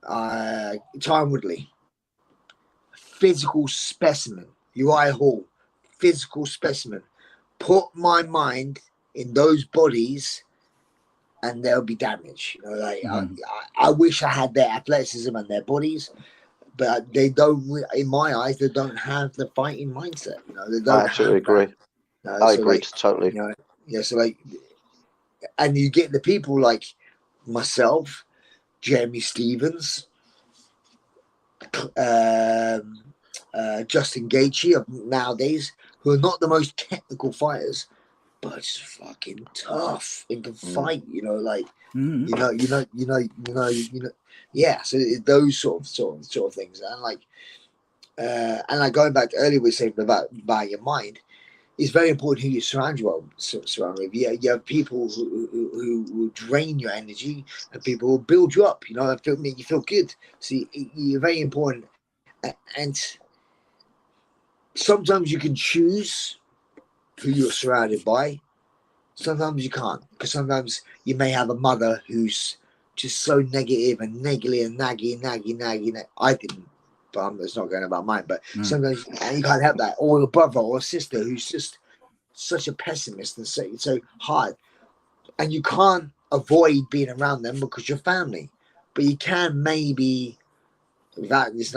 Tyron Woodley, physical specimen. Uriah Hall, physical specimen. Put my mind in those bodies, and there'll be damage. I wish I had their athleticism and their bodies, but they don't. In my eyes, they don't have the fighting mindset. They don't. I absolutely agree. I agree totally. And you get the people like myself, Jeremy Stevens, Justin Gaethje of nowadays, who are not the most technical fighters, but just fucking tough and can fight. Yeah. So those sort of things, and like going back to earlier, we were saying about your mind. It's very important who you surround with. You have people who drain your energy, and people who build you up. And make you feel good. So you're very important. And sometimes you can choose who you're surrounded by. Sometimes you can't, because sometimes you may have a mother who's just so negative and niggly and naggy. I didn't, but it's not going about mine. But sometimes, and you can't help that. Or a brother or a sister who's just such a pessimist and so hard, and you can't avoid being around them because you're family. But you can maybe, without this,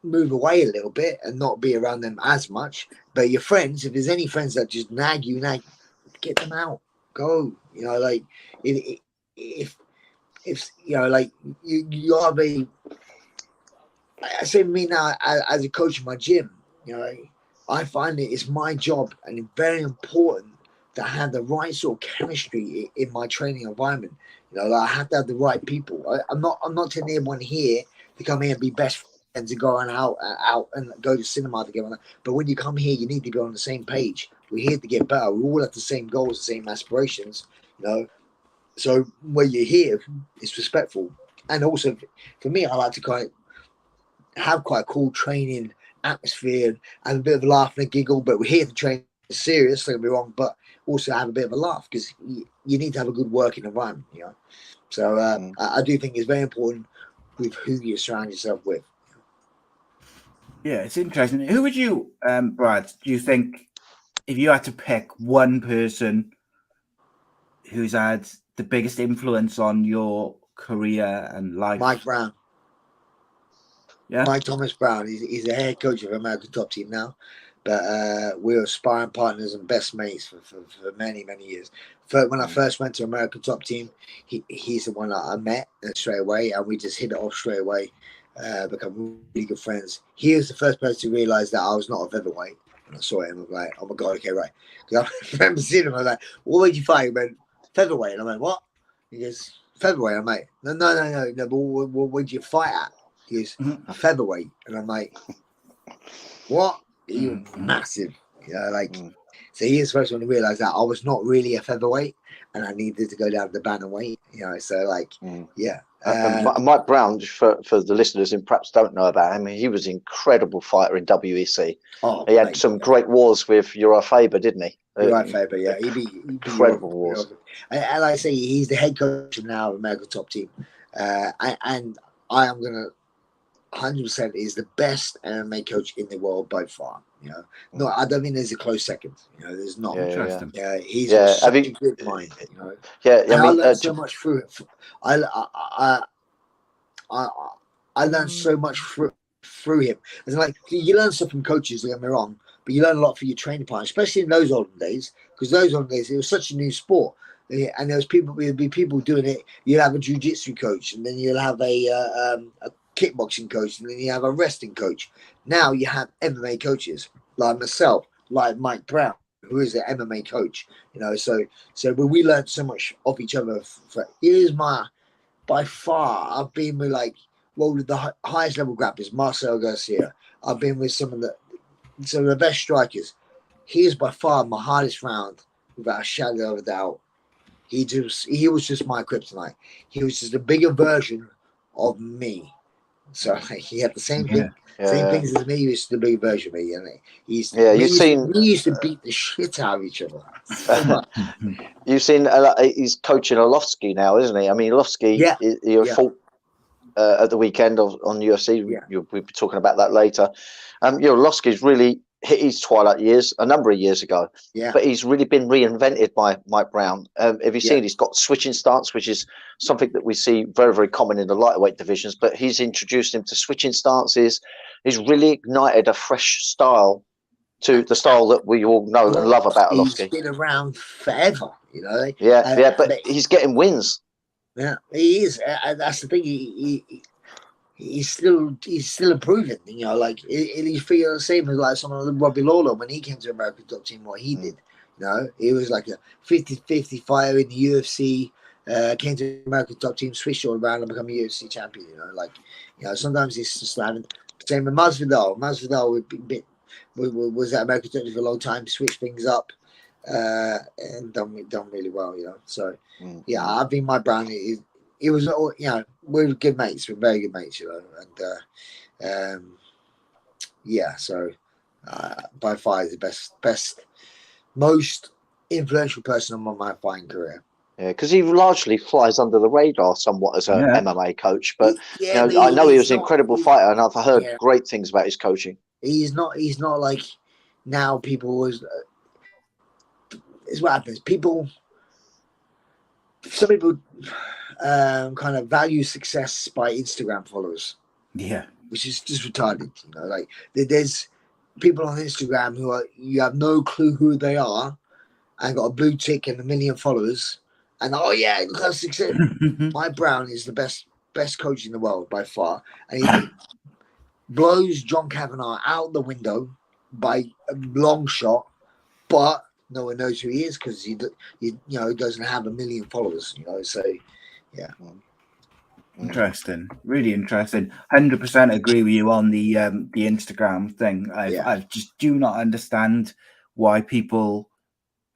move away a little bit and not be around them as much. But your friends, if there's any friends that just nag, get them out. Go. If you are very. I say me now as a coach in my gym. I find it's my job and it's very important to have the right sort of chemistry in my training environment. I have to have the right people. I'm not telling everyone here to come here and be best friends and go out and go to cinema together. But when you come here, you need to be on the same page. We're here to get better. We all have the same goals, the same aspirations. So when you're here, it's respectful. And also, for me, I like to have quite a cool training atmosphere and a bit of a laugh and a giggle. But we're here to train serious, don't get me wrong, but also have a bit of a laugh, because you need to have a good working environment. So I do think it's very important with who you surround yourself with. Yeah, it's interesting. Who would you, Brad, do you think, if you had to pick one person who's had the biggest influence on your career and life? Mike Brown. Yeah. Mike Thomas Brown. He's the head coach of American Top Team now, but we were sparring partners and best mates for many, many years. When I first went to American Top Team, he's the one that I met straight away, and we just hit it off straight away, become really good friends. He was the first person to realize that I was not a featherweight. And I saw him, I was like, oh my God, okay, right. Because I remember seeing him, I was like, what made you fight? He went, featherweight. And I'm like, what? He goes, featherweight. I'm like, no, but what did you fight at? He goes, a featherweight. And I'm like, what? You're massive. So he is the first one to realize that I was not really a featherweight and I needed to go down to the bantamweight. Yeah. Mike Brown, for the listeners who perhaps don't know about him, he was an incredible fighter in WEC. He had some great wars with Uriah Faber, didn't he? Uriah Faber, yeah. He beat incredible wars. And like I say, he's the head coach now of American Top Team. And I am going to 100% is the best MMA coach in the world by far. No, I don't think there's a close second. There's not. Interesting. Yeah, he's such a good mind. Yeah, I learned so much through it. I learned so much through him. It's like you learn stuff from coaches. Don't get me wrong, but you learn a lot from your training partner, especially in those olden days. Because those olden days, it was such a new sport, and there'd be people doing it. You'll have a jiu-jitsu coach, and then you'll have a kickboxing coach, and then you have a wrestling coach. Now you have MMA coaches like myself, like Mike Brown, who is an MMA coach. So when we learned so much of each other. By far, I've been with with the highest level grapplers, Marcel Garcia. I've been with some of the best strikers. he is by far my hardest round, without a shadow of a doubt. He was just my kryptonite. He was just a bigger version of me. So he had the same thing. Same things as me. He was the big version of me, and we used to beat the shit out of each other. So much. You've seen he's coaching Arlovski now, isn't he? I mean, Arlovski, he fought at the weekend on UFC. We'll be talking about that later. Arlovski's really hit his twilight years a number of years ago, but he's really been reinvented by Mike Brown. Have you seen he's got switching stance, which is something that we see very, very common in the lightweight divisions, but he's introduced him to switching stances. He's really ignited a fresh style to the style that we all know and love about Arlovski. He's been around forever, you know. But he's getting wins. Yeah, he is. That's the thing. He's still improving, you know. Like he feels the same as like someone like Robbie Lawler when he came to American Top Team. What he did, you know, he was like a 50-50 fighter in the UFC. Came to American Top Team, switched all around and become a UFC champion. You know, like, you know, sometimes it's just having same with Masvidal. Masvidal was at American Top Team for a long time, switched things up, and done really well. You know, so I think my Brown is. It was, you know, we're good mates. We're very good mates, you know, and so by far the best, most influential person on my fighting career. Yeah, because he largely flies under the radar somewhat as a MMA coach, but you know, I know he was an incredible fighter, and I've heard great things about his coaching. He's not like now people was. It's what happens. Some people. Kind of value success by Instagram followers, which is just retarded. You know, like there's people on Instagram who you have no clue who they are, and got a blue tick and 1 million followers, and look how success. Mike Brown is the best coach in the world by far, and he blows John Kavanagh out the window by a long shot, but no one knows who he is because he doesn't have 1 million followers. You know, so. Yeah. Interesting. Really interesting. 100% agree with you on the Instagram thing. I just do not understand why people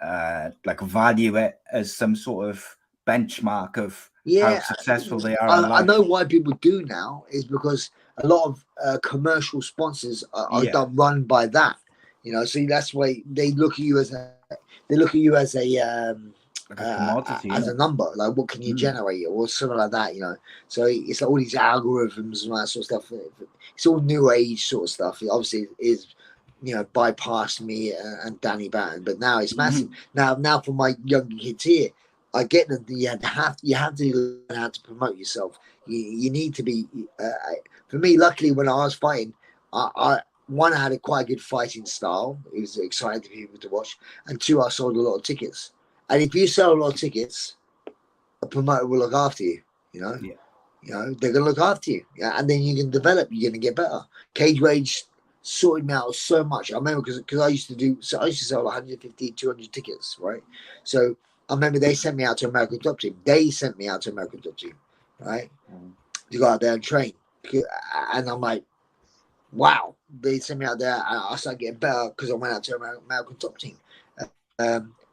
like value it as some sort of benchmark of how successful they are. I know why people do now is because a lot of commercial sponsors are run by that. You know, so that's why they look at you as a like a commodity, as a number, like what can you generate or something like that, you know. So it's like all these algorithms and that sort of stuff. It's all new age sort of stuff. It obviously is, you know, bypassed me and Danny Batten, but now it's massive. Now for my young kids here, I get that you have to learn how to promote yourself. You need to be. For me, luckily, when I was fighting, I had a quite good fighting style. It was exciting for people to watch, and 2, I sold a lot of tickets. And if you sell a lot of tickets, a promoter will look after you. You know, you know they're gonna look after you. Yeah, and then you can develop. You're gonna get better. Cage Rage sorted me out so much. I remember because I used to sell 150, 200 tickets, right? So I remember they sent me out to American Top Team. Right? To go out there and train. And I'm like, wow. They sent me out there, and I started getting better because I went out to American Top Team.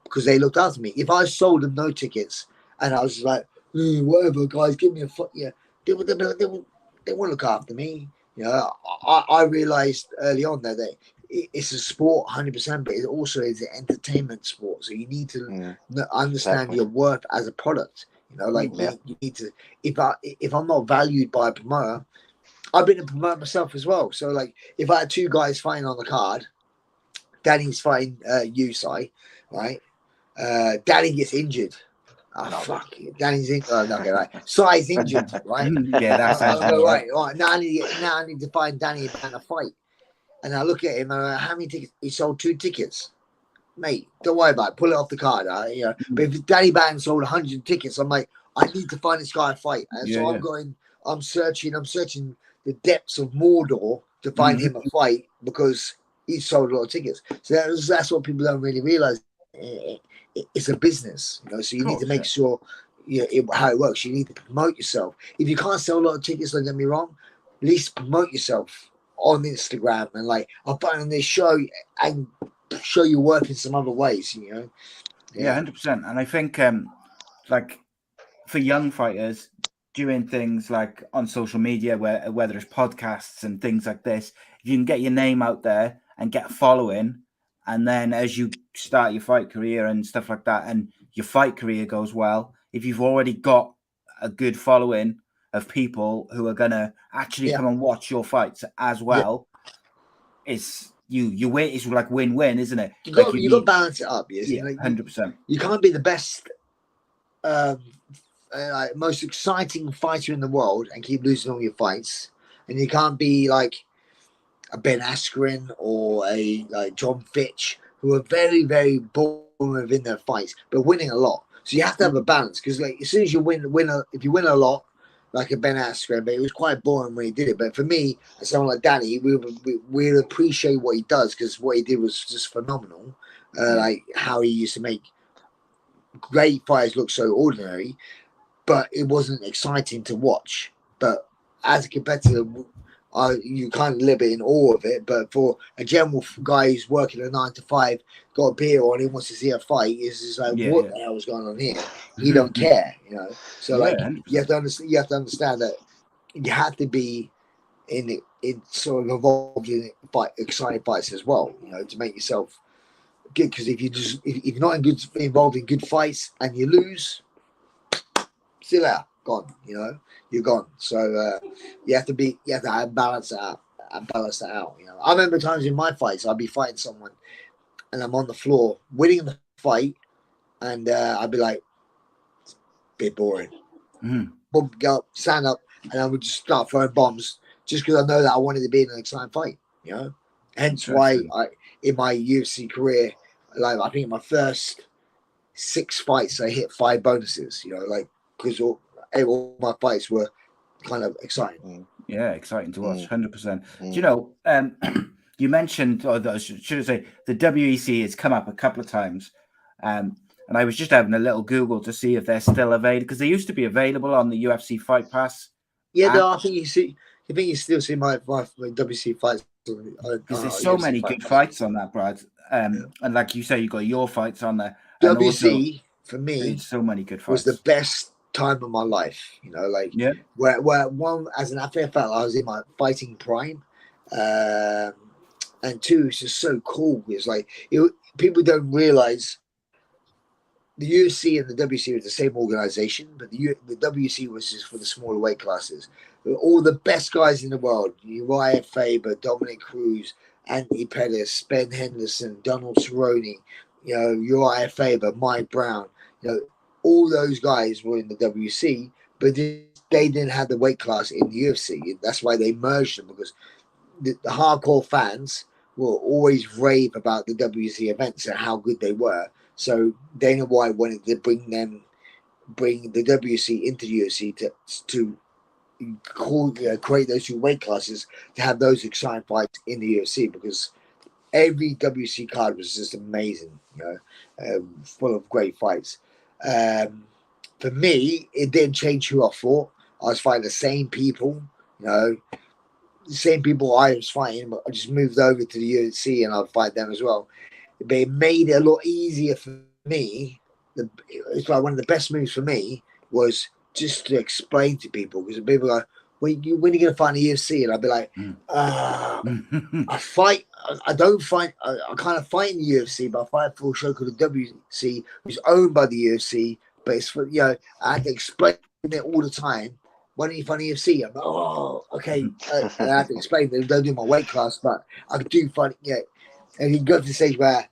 Because they looked after me. If I sold them no tickets and I was just like, whatever, guys, give me a foot, they won't look after me. You know, I realized early on that it's a sport 100%, but it also is an entertainment sport. So you need to understand your worth as a product. You know, like you need to. If I'm not valued by a promoter, I've been a promoter myself as well. So like, if I had 2 guys fighting on the card, Danny's fighting USI, right? Danny gets injured. Oh, fuck. Danny's injured. Oh, no, okay, right. Sai's injured, right? That's right. Now I need to find Danny and a fight. And I look at him and I'm like, how many tickets? He sold 2 tickets. Mate, don't worry about it. Pull it off the card. You know? But if Danny Batten sold 100 tickets, I'm like, I need to find this guy a fight. And so I'm searching the depths of Mordor to find him a fight because he sold a lot of tickets. So that's what people don't really realize. It's a business, you know, so you need to make sure how it works. You need to promote yourself. If you can't sell a lot of tickets, don't get me wrong, at least promote yourself on Instagram and like, I'll put on this show and show your worth in some other ways, you know. Yeah, 100%. And I think like for young fighters, doing things like on social media, whether it's podcasts and things like this, if you can get your name out there and get a following, and then as you start your fight career and stuff like that, and your fight career goes well, if you've already got a good following of people who are gonna actually come and watch your fights as well, it's you win. It's like win-win, isn't it? You got to balance it up. Yeah, 100%. You can't be the best, like, most exciting fighter in the world and keep losing all your fights, and you can't be like a Ben Askren or a like John Fitch, who are very, very boring within their fights but winning a lot. So you have to have a balance, because like as soon as you if you win a lot, like a Ben Askren, but it was quite boring when he did it. But for me, as someone like Danny, we appreciate what he does, because what he did was just phenomenal. Like how he used to make great fighters look so ordinary, but it wasn't exciting to watch. But as a competitor, you kind of live in awe of it. But for a general guy who's working a 9 to 5, got a beer on, he wants to see a fight, is just like, what the hell is going on here? He don't care, you know. So like, 100%. you have to understand that you have to be in sort of involved in exciting fights as well, you know, to make yourself good. Because if you're not involved in good fights and you lose, see you later, gone, you know, you're gone. So you have to balance that out, you know. I remember times in my fights, I'd be fighting someone and I'm on the floor winning the fight, and I'd be like, it's a bit boring. Boom, go up, stand up, and I would just start throwing bombs just because I know that I wanted to be in an exciting fight, you know. Hence why in my UFC career, like I think in my first 6 fights, I hit 5 bonuses, you know, like because all my fights were kind of exciting. Yeah, exciting to watch, 100%. Do you know, you mentioned, or should I say, the WEC has come up a couple of times, and I was just having a little Google to see if they're still available, because they used to be available on the UFC Fight Pass. Yeah, no, I think you still see my WC fights. Because there's so many good fights on that, Brad. And like you say, you got your fights on there. WC for me, so many good fights. Was the best time of my life. You know, like where one, as an athlete, I felt I was in my fighting prime, and 2, it's just so cool. It's like people don't realize the UFC and the WC was the same organization, but the WC was just for the smaller weight classes. All the best guys in the world: Uriah Faber, Dominic Cruz, Anthony Pettis, Ben Henderson, Donald Cerrone, you know, Uriah Faber, Mike Brown, you know, all those guys were in the WC, but they didn't have the weight class in the UFC. That's why they merged them, because the hardcore fans will always rave about the WC events and how good they were. So Dana White wanted to bring the WC into the UFC to create those 2 weight classes, to have those exciting fights in the UFC, because every WC card was just amazing, you know, full of great fights. For me, it didn't change who I fought. I was fighting the same people, you know, the same people I was fighting, but I just moved over to the UFC and I'd fight them as well. But it made it a lot easier for me. It's like one of the best moves for me was just to explain to people, because people go, when are you going to fight in the UFC? And I'd be like, I kind of fight in the UFC, but I fight for a show called the WC, which is owned by the UFC, but it's for, you know, I had to explain it all the time. Why don't you fight in the UFC? I'm like, oh, okay. And I have to explain that I don't do my weight class, but I do fight, yeah. And you go to the stage where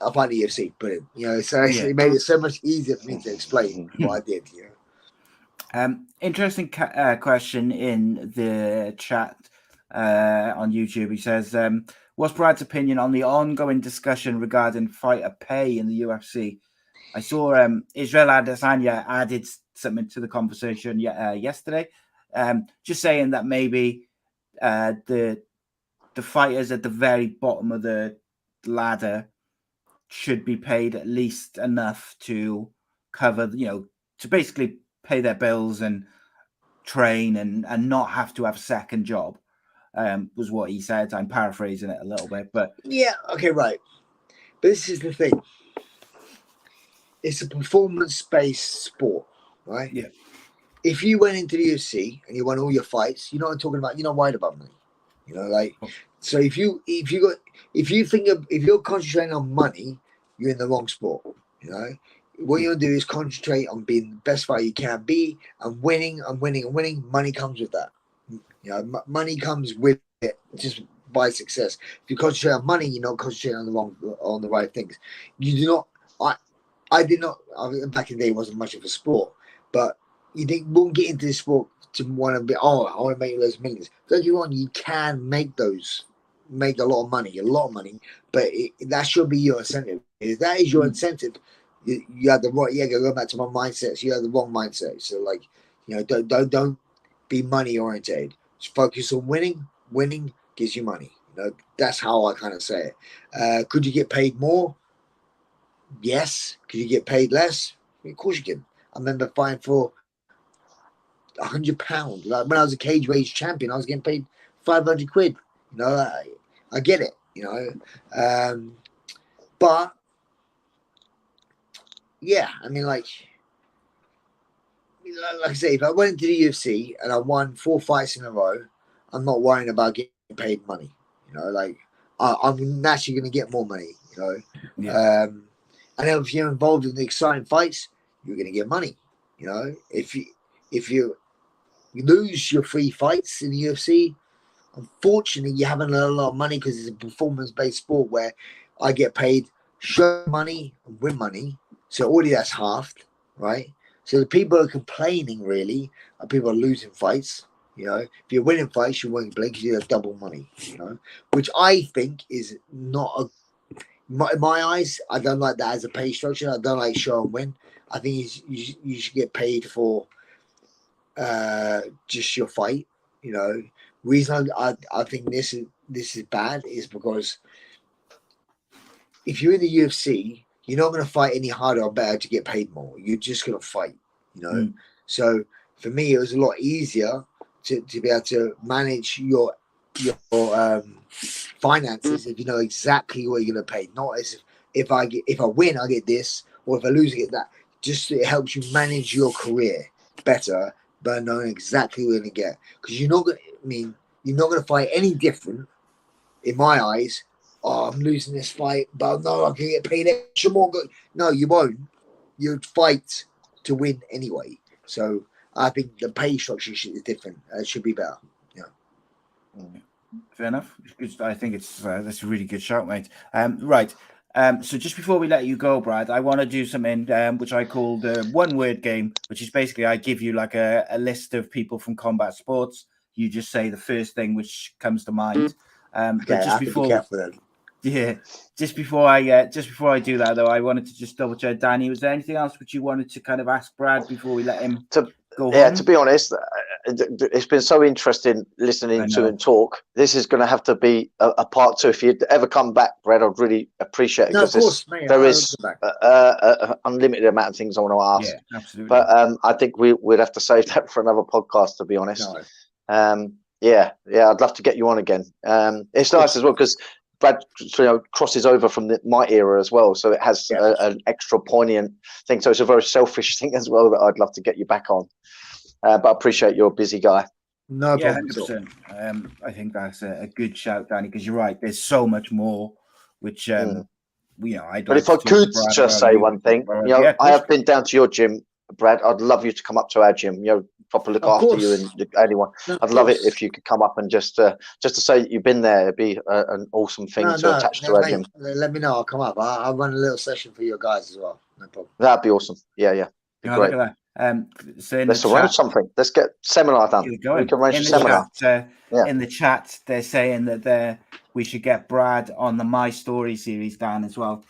I fight in the UFC, brilliant. You know, so it made it so much easier for me to explain what I did, you know. Interesting question in the chat on YouTube. He says, what's Brad's opinion on the ongoing discussion regarding fighter pay in the UFC? I saw Israel Adesanya added something to the conversation yesterday, just saying that maybe the fighters at the very bottom of the ladder should be paid at least enough to cover, you know, to basically pay their bills and train and not have to have a second job, was what he said. I'm paraphrasing it a little bit, but yeah, okay, right. But this is the thing. It's a performance-based sport, right? Yeah. If you went into the UFC and you won all your fights, you're not talking about. You're not worried about money. You know, like so. If you're concentrating on money, you're in the wrong sport. You know, what you want to do is concentrate on being the best fighter you can be and winning and winning and winning. Money comes with that. You know, money comes with it just by success. If you concentrate on money, you're not concentrating on the right things. You do not. I did not. Back in the day, it wasn't much of a sport, but you won't get into this sport to want to be. Oh, I want to make those millions. Don't get me wrong. You can make a lot of money, but that should be your incentive. If that is your incentive, you have the right. Yeah, go back to my mindset. So you have the wrong mindset. So like, you know, don't be money oriented. Just focus on winning. Winning gives you money. You know, that's how I kind of say it. Could you get paid more? Yes. Could you get paid less? Of course you can. I remember fighting for £100. Like when I was a cage rage champion, I was getting paid 500 quid. You know, I get it. You know, but yeah, I mean, like I say, if I went into the UFC and I won 4 fights in a row, I'm not worrying about getting paid money. You know, like I'm naturally going to get more money. You know, Yeah. and if you're involved in the exciting fights, you're going to get money. You know, if you lose your 3 fights in the UFC, unfortunately, you haven't earned a lot of money because it's a performance-based sport where I get paid show money and win money. So already that's halved, right? So the people who are complaining really are people who are losing fights. You know, if you're winning fights, you won't complain because you have double money. You know, which I think is not in my eyes. I don't like that as a pay structure. I don't like show and win. I think you should get paid for just your fight. You know, reason I think this is bad is because if you're in the UFC, you're not going to fight any harder or better to get paid more. You're just going to fight. You know, so for me, it was a lot easier to be able to manage your finances if you know exactly what you're going to pay. Not as if I win, I get this, or if I lose, I get that. Just it helps you manage your career better, but knowing exactly what you're going to get. Because you're not going to fight any different, in my eyes. Oh, I'm losing this fight, but no, I can get paid extra more. No, you won't. You'd fight to win anyway. So I think the pay structure is different. It should be better. Yeah. Fair enough. I think that's a really good shout, mate. Right. So just before we let you go, Brad, I want to do something which I call the one-word game, which is basically I give you like a list of people from combat sports. You just say the first thing which comes to mind. But just before, just before I do that though, I wanted to just double check, Danny. Was there anything else which you wanted to kind of ask Brad before we let him go home? To be honest, it's been so interesting listening to him talk. This is going to have to be a part 2. If you'd ever come back, Brad, I'd really appreciate it. No, of course, mate, there is an unlimited amount of things I want to ask. Yeah, absolutely. But I think we'd have to save that for another podcast, to be honest. No. Yeah, I'd love to get you on again. It's nice as well because Brad crosses over from my era as well, so it has an extra poignant thing. So it's a very selfish thing as well that I'd love to get you back on. But I appreciate you're a busy guy. No problem. 100%. I think that's a good shout, Danny, because you're right. There's so much more, which I don't. But if I could just say one thing, I have been down to your gym, Brad. I'd love you to come up to our gym. Proper look after you and anyone. I'd love it if you could come up and just to say that you've been there. It'd be an awesome thing to attach to our gym. Let me know. I'll come up. I'll run a little session for your guys as well. No problem. That'd be awesome. Yeah. Be great. Look at that. So let's arrange something. Let's get seminar done. We can arrange a seminar. In the chat, they're saying that we should get Brad on the My Story series down as well.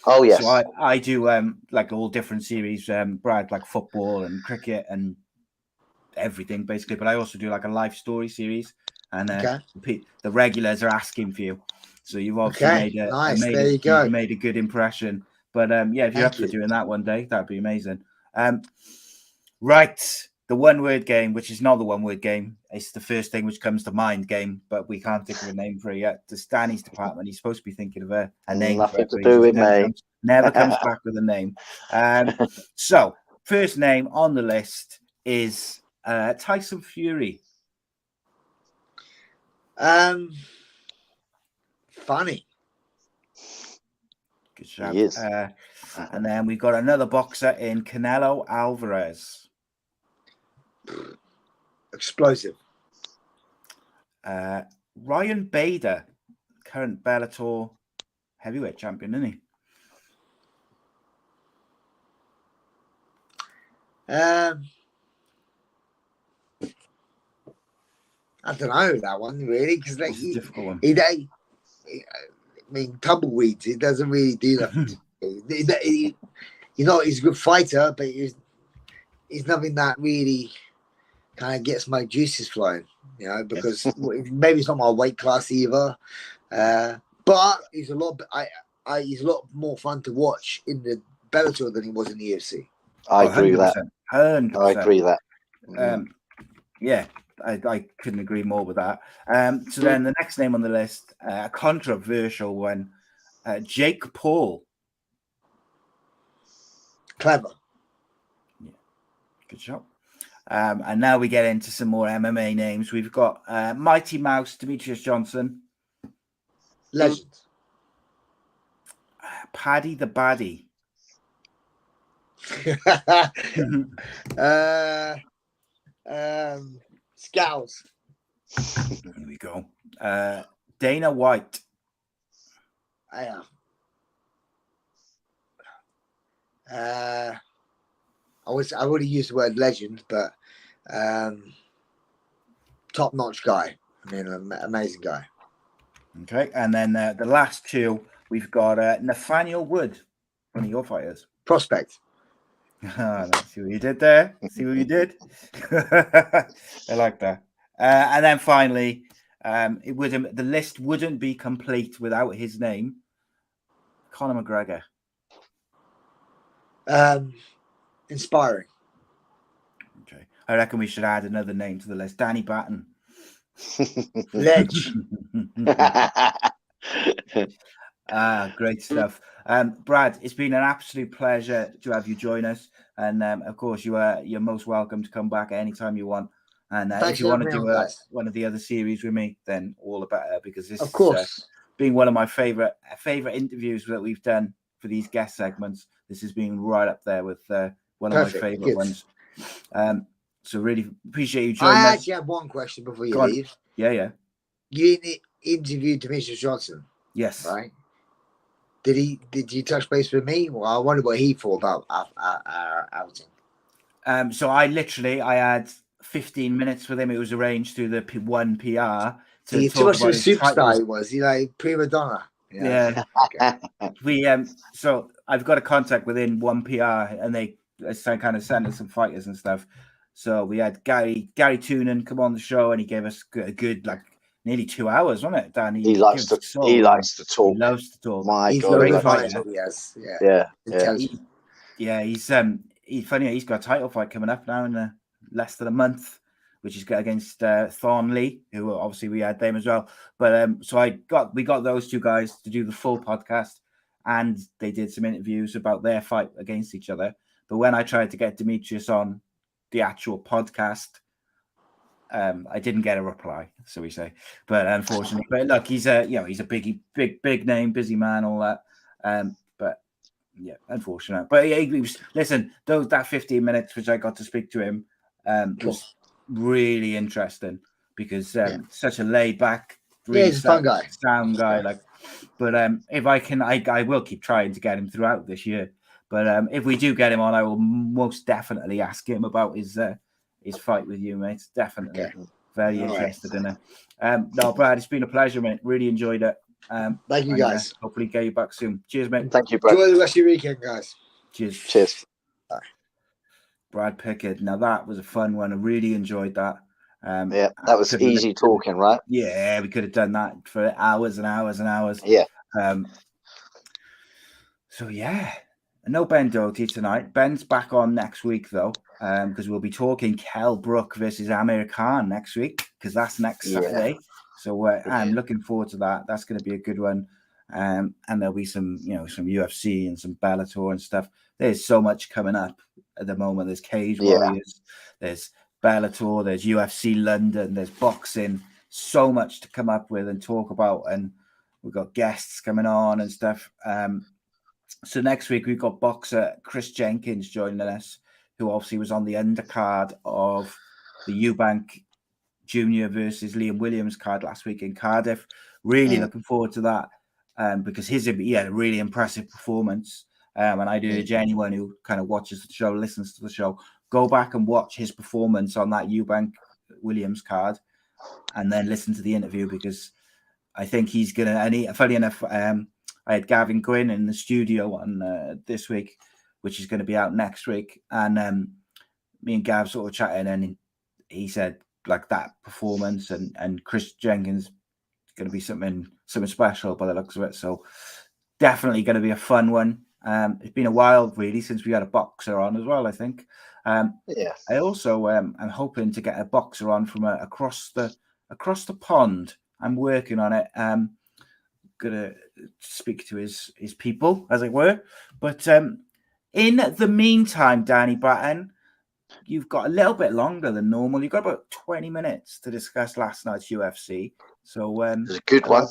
Oh yes. So I do like all different series. Brad, like football and cricket and everything basically, but I also do like a life story series, and the regulars are asking for you, so you've obviously made a good impression. But if you're up for doing that one day, that'd be amazing. Right, the one-word game, which is not the one-word game. It's the first thing which comes to mind game, but we can't think of a name for it yet. It's Danny's department. He's supposed to be thinking of a name. Nothing for to it, do but he with just me. never comes back with a name. So, first name on the list is Tyson Fury. Funny. Good shout. He is. And then we've got another boxer in Canelo Alvarez. Explosive. Ryan Bader, current Bellator heavyweight champion, isn't he? I don't know that one really, because like, It's a difficult one. I mean, tumbleweeds. He doesn't really do that. He's a good fighter, but he's nothing that really kind of gets my juices flowing. Because maybe it's not my weight class either. But he's a lot. He's a lot more fun to watch in the Bellator than he was in the UFC. I agree with that. 100%. I agree with that. Yeah, I couldn't agree more with that. So then the next name on the list, a controversial one, Jake Paul. Clever. Yeah, good job. And now we get into some more MMA names. We've got Mighty Mouse, Demetrius Johnson. Legend. Paddy the Baddie. Scouse. Here we go. Dana White. I would have used the word legend, but top-notch guy. I mean, amazing guy. Okay, and then the last two, we've got Nathaniel Wood, one of your fighters. Prospect. See what you did there? See what you did? I like that. And then finally, the list wouldn't be complete without his name. Conor McGregor. Inspiring. Okay. I reckon we should add another name to the list. Danny Batten. Ledge. Great stuff. Brad, it's been an absolute pleasure to have you join us. And of course, you're most welcome to come back anytime you want. And if you want to do one of the other series with me, then all the better, because this of course being one of my favorite interviews that we've done for these guest segments. This has been right up there with one of my favorite ones. So really appreciate you joining us. I actually have one question before you leave. Yeah. You interviewed Demetrius Johnson. Yes. Right. Did you touch base with me? Well, I wonder what he thought about our outing. So I had 15 minutes with him. It was arranged through the one PR. He's too much of a superstar. He was. Prima donna. Yeah. So I've got a contact within one PR, and they kind of sent us some fighters and stuff. So we had Gary Toonan come on the show, and he gave us a good nearly 2 hours, wasn't it, Dan? He likes to talk. He loves to talk. My God, yes, yeah. He's funny. He's got a title fight coming up now in less than a month, which is against Thornley, who obviously we had them as well. But so we got those two guys to do the full podcast, and they did some interviews about their fight against each other. But when I tried to get Demetrius on the actual podcast, I didn't get a reply, so we say. But unfortunately, but look, he's a big name, busy man, all that. But yeah, unfortunate. But he was, listen, that 15 minutes which I got to speak to him was really interesting, because such a laid back, really he's a fun guy, sound guy. But if I can, I will keep trying to get him throughout this year. But if we do get him on, I will most definitely ask him about his fight with you, mate. Definitely. Very interested in it. No, Brad, it's been a pleasure, mate. Really enjoyed it. Thank you, guys. Hopefully get you back soon. Cheers, mate. Thank you, Brad. Enjoy the rest of your weekend, guys. Cheers. Bye. Brad Pickett. Now that was a fun one. I really enjoed that. That was easy talking, right? Yeah, we could have done that for hours and hours and hours. Yeah. So yeah, no Ben Doty tonight. Ben's back on next week though. because we'll be talking Kell Brook versus Amir Khan next week, because that's next Saturday. So I'm looking forward to that. That's going to be a good one. And there'll be some UFC and some Bellator and stuff. There's so much coming up at the moment. There's Cage Warriors, there's Bellator, there's UFC London, there's boxing. So much to come up with and talk about, and we've got guests coming on and stuff. So next week we've got boxer Chris Jenkins joining us, who obviously was on the undercard of the Eubank Junior versus Liam Williams card last week in Cardiff. Really looking forward to that, because he had a really impressive performance. And I'd urge anyone who kind of watches the show, listens to the show, go back and watch his performance on that Eubank Williams card, and then listen to the interview, because I think he's going to, and funny enough, I had Gavin Gwynn in the studio on this week, which is going to be out next week. And me and Gav sort of chatting, and he said like that performance and Chris Jenkins is going to be something special by the looks of it. So definitely going to be a fun one. It's been a while really since we had a boxer on as well, I think. I also I'm hoping to get a boxer on from across the pond. I'm working on it. Gonna speak to his people, as it were. But in the meantime, Danny Batten, you've got a little bit longer than normal. You've got about 20 minutes to discuss last night's UFC. So it was a good one.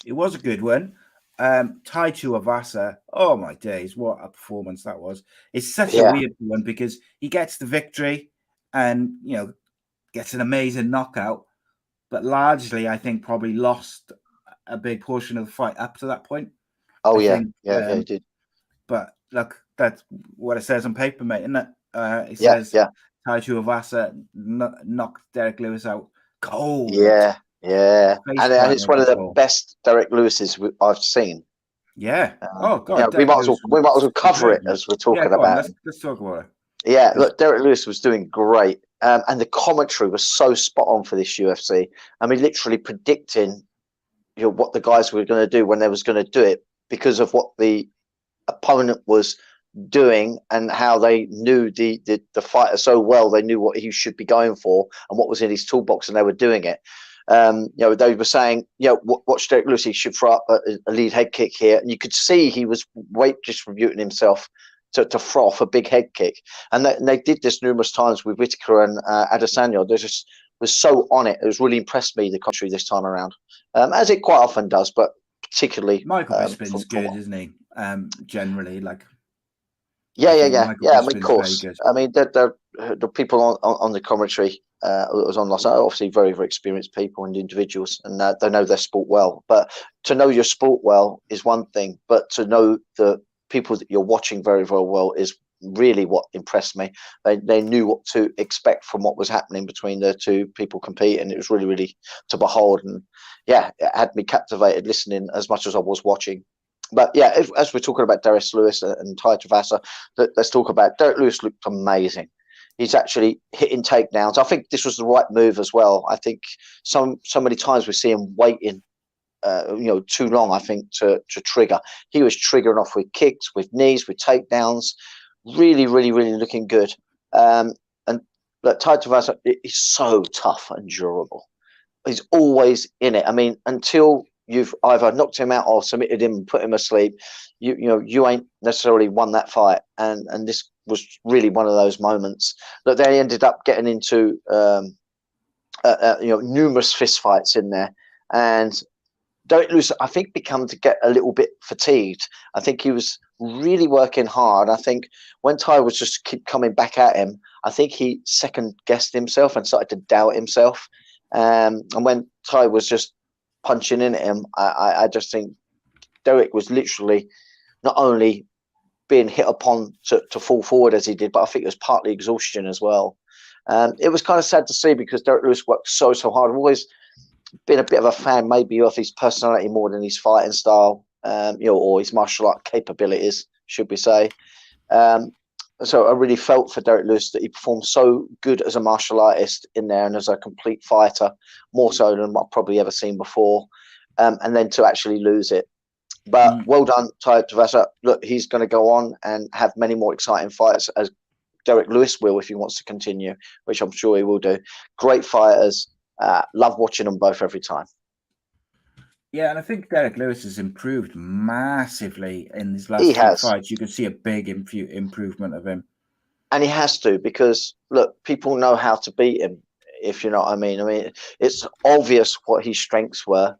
It was a good one. Tai Tuivasa, oh my days, what a performance that was. It's such a weird one, because he gets the victory and, gets an amazing knockout, but largely, I think, probably lost a big portion of the fight up to that point. I think, he did. But look, that's what it says on paper, mate, isn't it? It says Tai Tuivasa knocked Derek Lewis out cold. Yeah. And it's one of the best Derek Lewis's I've seen. Yeah. Oh God. We might as well cover it as we're talking about. Let's talk about it. Yeah. Look, Derek Lewis was doing great, and the commentary was so spot on for this UFC. I mean, literally predicting, what the guys were going to do when they was going to do it, because of what the opponent was doing and how they knew the fighter so well. They knew what he should be going for and what was in his toolbox, and they were doing it. They were saying, watch Derek Lewis, he should throw up a lead head kick here. And you could see he was weight distributing himself to froth a big head kick. And they did this numerous times with Whittaker and Adesanya. They just was so on it. It was really impressed me, the country this time around, as it quite often does, but particularly Michael Bisping's good, isn't he? Generally, like. Yeah. I mean, of course. I mean, the people on the commentary was on last night, obviously very, very experienced people and individuals, and they know their sport well. But to know your sport well is one thing, but to know the people that you're watching very, very well is really what impressed me. They knew what to expect from what was happening between the two people competing. It was really, really to behold, and it had me captivated listening as much as I was watching. But as we're talking about Derek Lewis and Tai Tuivasa, let's talk about Derek Lewis. Looked amazing. He's actually hitting takedowns. I think this was the right move as well. I think so many times we see him waiting, too long, I think, to trigger. He was triggering off with kicks, with knees, with takedowns. Really, really, really looking good. And look, Tai Tuivasa is so tough and durable. He's always in it. I mean, until you've either knocked him out or submitted him and put him asleep, you ain't necessarily won that fight. And this was really one of those moments. Look, they ended up getting into numerous fist fights in there, and Derek Lewis, I think, began to get a little bit fatigued. I think he was really working hard. I think when Tai was just keep coming back at him, I think he second guessed himself and started to doubt himself. And when Tai was just punching in at him, I just think Derek was literally not only being hit upon to fall forward as he did, but I think it was partly exhaustion as well. It was kind of sad to see, because Derek Lewis worked so hard. I've always been a bit of a fan maybe of his personality more than his fighting style, or his martial art capabilities, should we say. So I really felt for Derek Lewis that he performed so good as a martial artist in there and as a complete fighter, more so than what I've probably ever seen before, and then to actually lose it. But well done, Tai Tuivasa. Look, he's going to go on and have many more exciting fights as Derek Lewis will if he wants to continue, which I'm sure he will do. Great fighters. Love watching them both every time. Yeah, and I think Derek Lewis has improved massively in his last He few has. fights. You can see a big improvement of him. And he has to, because look, people know how to beat him, if you know what I mean. I mean, it's obvious what his strengths were,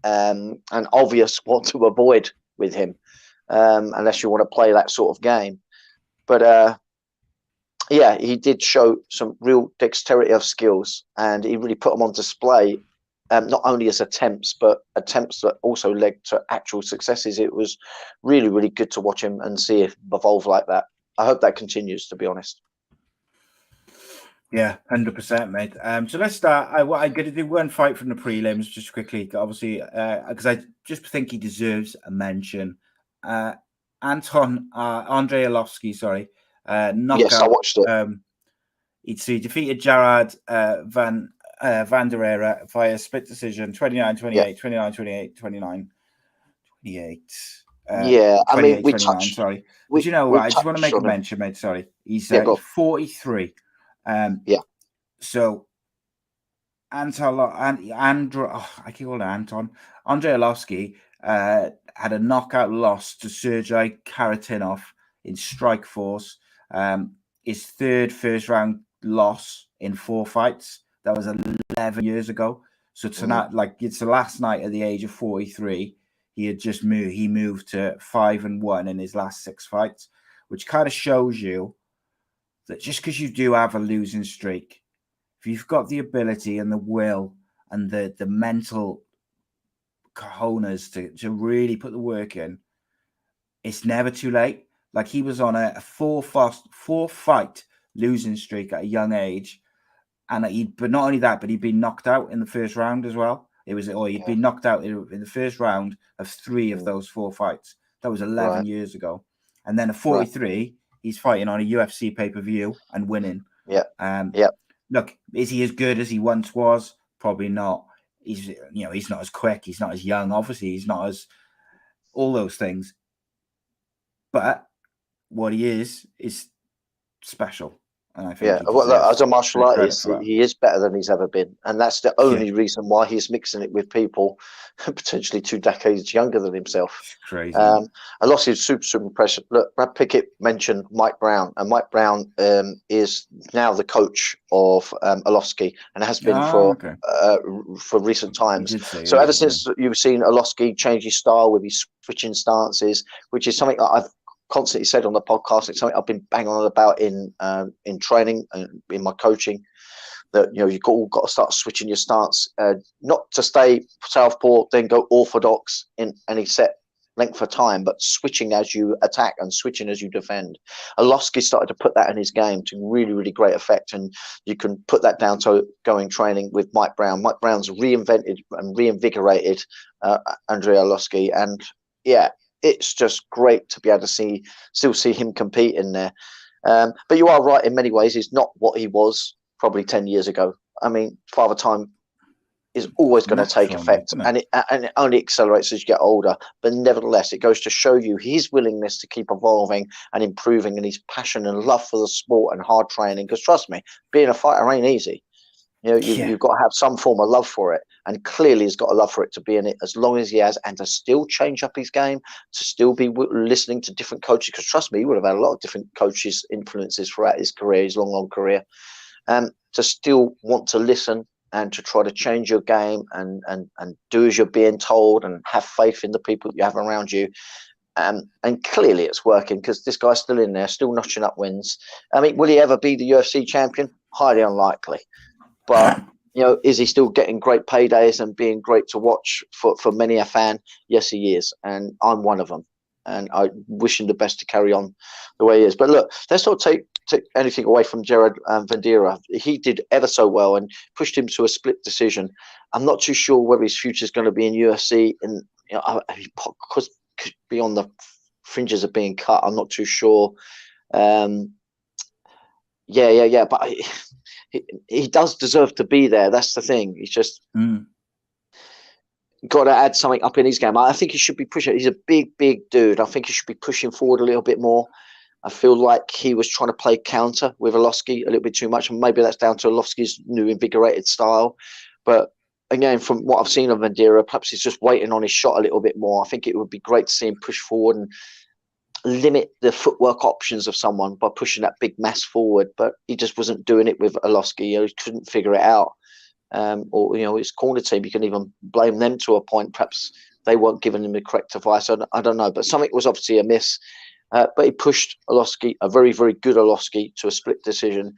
and obvious what to avoid with him, unless you want to play that sort of game. But yeah, he did show some real dexterity of skills, and he really put them on display, not only as attempts, but attempts that also led to actual successes. It was really, really good to watch him and see it evolve like that. I hope that continues, to be honest. Yeah, 100%, mate. So let's start. I'm going to do one fight from the prelims just quickly, obviously, because I just think he deserves a mention. Andrei Arlovski, sorry, knockout. Yes, I watched it. He defeated Jared Van der Era via split decision, 29-28, 29-28, 29-28. Yeah, I mean, we 29, touched. sorry. But you know what? I just want to make a mention, mate. Sorry. He's 43. Yeah. So, I keep calling Anton. Andrei Arlovski had a knockout loss to Sergei Karatinov in Strikeforce. His third first round loss in 4 fights. That was 11 years ago. So tonight, it's the last night at the age of 43. He had just moved. He moved to 5-1 in his last 6 fights, which kind of shows you that just because you do have a losing streak, if you've got the ability and the will and the mental cojones to really put the work in, it's never too late. Like, he was on a 4-fight losing streak at a young age, and but not only that, but he'd been knocked out in the first round as well. He'd been knocked out in the first round of 3 of those 4 fights. That was 11 years ago. And then at 43, he's fighting on a UFC pay-per-view and winning. Look, is he as good as he once was? Probably not. He's not as quick. He's not as young. Obviously, he's not as all those things. But what he is special. And I think as a martial artist, he is better than he's ever been, and that's the only reason why he's mixing it with people potentially 2 decades younger than himself. It's crazy. Arlovski is super impressive. Look, Brad Pickett mentioned Mike Brown, and Mike Brown is now the coach of Arlovski, and has been for recent times. So ever since you've seen Arlovski change his style with his switching stances, which is something that I've constantly said on the podcast, it's something I've been banging on about in training and in my coaching, that you've all got to start switching your stance, not to stay southpaw then go orthodox in any set length of time, but switching as you attack and switching as you defend. Arlovski started to put that in his game to really, really great effect, and you can put that down to going training with Mike Brown. Mike Brown's reinvented and reinvigorated Andrei Arlovski, and it's just great to be able to still see him compete in there. But you are right, in many ways, he's not what he was probably 10 years ago. I mean, Father Time is always going to take effect, and it only accelerates as you get older. But nevertheless, it goes to show you his willingness to keep evolving and improving, and his passion and love for the sport and hard training. Because trust me, being a fighter ain't easy. You've got to have some form of love for it, and clearly he's got a love for it to be in it as long as he has, and to still change up his game, to still be listening to different coaches. Because trust me, he would have had a lot of different coaches' influences throughout his career, his long career, to still want to listen and to try to change your game and do as you're being told, and have faith in the people that you have around you. And clearly it's working, because this guy's still in there, still notching up wins. I mean, will he ever be the UFC champion? Highly unlikely. But, is he still getting great paydays and being great to watch for many a fan? Yes, he is. And I'm one of them. And I wish him the best to carry on the way he is. But look, let's not take anything away from Jared Van der Era. He did ever so well and pushed him to a split decision. I'm not too sure whether his future is going to be in UFC. And, he could be on the fringes of being cut. I'm not too sure. But he does deserve to be there. That's the thing. He's just got to add something up in his game. I think he should be pushing. He's a big dude. I think he should be pushing forward a little bit more. I feel like he was trying to play counter with Arlovski a little bit too much, and maybe that's down to Arlovski's new invigorated style. But again, from what I've seen of Madeira, perhaps he's just waiting on his shot a little bit more. I think it would be great to see him push forward and limit the footwork options of someone by pushing that big mass forward. But he just wasn't doing it with Arlovski. He couldn't figure it out. Or his corner team, you can even blame them to a point. Perhaps they weren't giving him the correct advice. I don't know, but something was obviously amiss. But he pushed Arlovski, a very, very good Arlovski, to a split decision.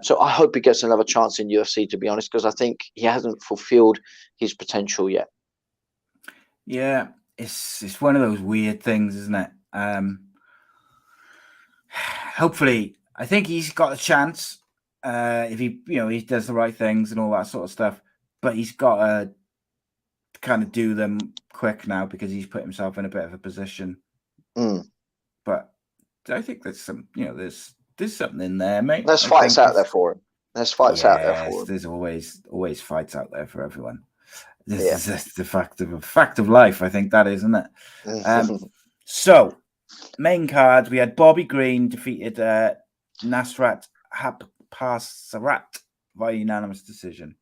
So I hope he gets another chance in UFC, to be honest, because I think he hasn't fulfilled his potential yet. Yeah, it's one of those weird things, isn't it? Hopefully, I think he's got a chance if he does the right things and all that sort of stuff. But he's got to kind of do them quick now because he's put himself in a bit of a position. But I think there's some, there's something in there, mate. There's fights out there for him. There's fights out there for him. There's always fights out there for everyone. This is the fact of life. I think that is, isn't it? So, main card, we had Bobby Green defeated Nasrat Sarat by unanimous decision.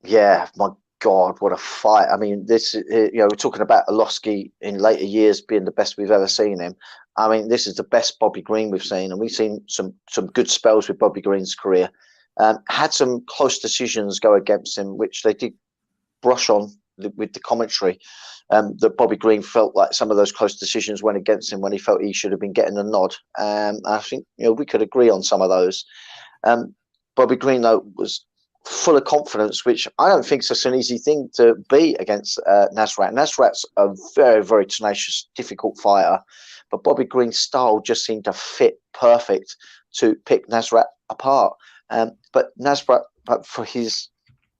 Yeah, my God, what a fight. I mean, this, we're talking about Arlovski in later years being the best we've ever seen him. I mean, this is the best Bobby Green we've seen, and we've seen some good spells with Bobby Green's career. Had some close decisions go against him, which they did brush on with the commentary. That Bobby Green felt like some of those close decisions went against him when he felt he should have been getting a nod. I think we could agree on some of those. Bobby Green, though, was full of confidence, which I don't think is such an easy thing to be against Nasrat. Nasrat's a very, very tenacious, difficult fighter, but Bobby Green's style just seemed to fit perfect to pick Nasrat apart. But Nasrat, for his,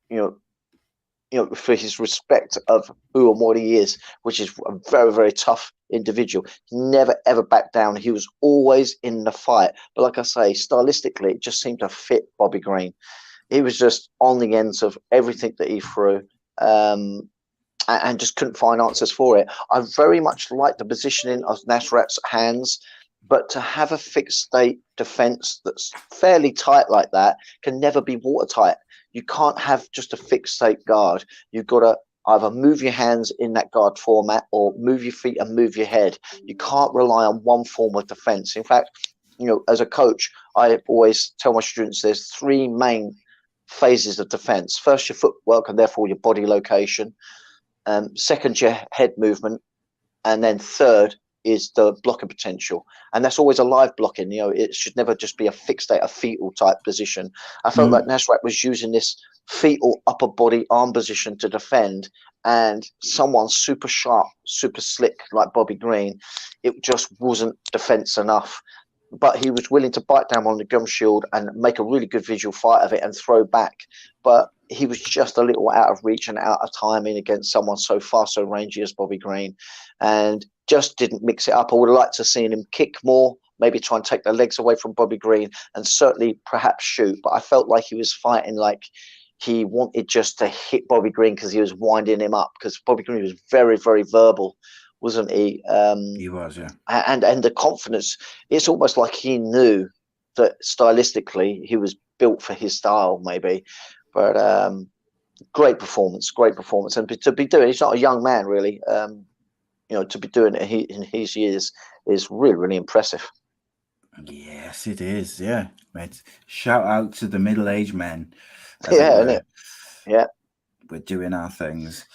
for his respect of who and what he is, which is a very, very tough individual, he never ever backed down. He was always in the fight. But like I say, stylistically, it just seemed to fit Bobby Green. He was just on the ends of everything that he threw, and just couldn't find answers for it. I very much like the positioning of Nasrat's hands, but to have a fixed state defense that's fairly tight like that can never be watertight. You can't have just a fixed state guard. You've got to either move your hands in that guard format or move your feet and move your head. You can't rely on one form of defense. In fact, as a coach, I always tell my students there's three main phases of defense. First, your footwork and therefore your body location. Second, your head movement. And then third is the blocking potential. And that's always a live blocking. It should never just be a fixed state, a fetal type position. I felt like Nasrat was using this fetal upper body arm position to defend, and someone super sharp, super slick like Bobby Green, it just wasn't defense enough. But he was willing to bite down on the gum shield and make a really good visual fight of it and throw back. But he was just a little out of reach and out of timing against someone so fast, so rangy as Bobby Green, and just didn't mix it up. I would have liked to have seen him kick more, maybe try and take the legs away from Bobby Green, and certainly perhaps shoot. But I felt like he was fighting like he wanted just to hit Bobby Green because he was winding him up, because Bobby Green was very, very verbal, wasn't he? He was, yeah. And the confidence, it's almost like he knew that stylistically he was built for his style, maybe. But great performance. And to be doing, he's not a young man, really. To be doing it in his years is really, really impressive. Yes, it is. Yeah, mate. Shout out to the middle-aged men. Yeah. We're doing our things.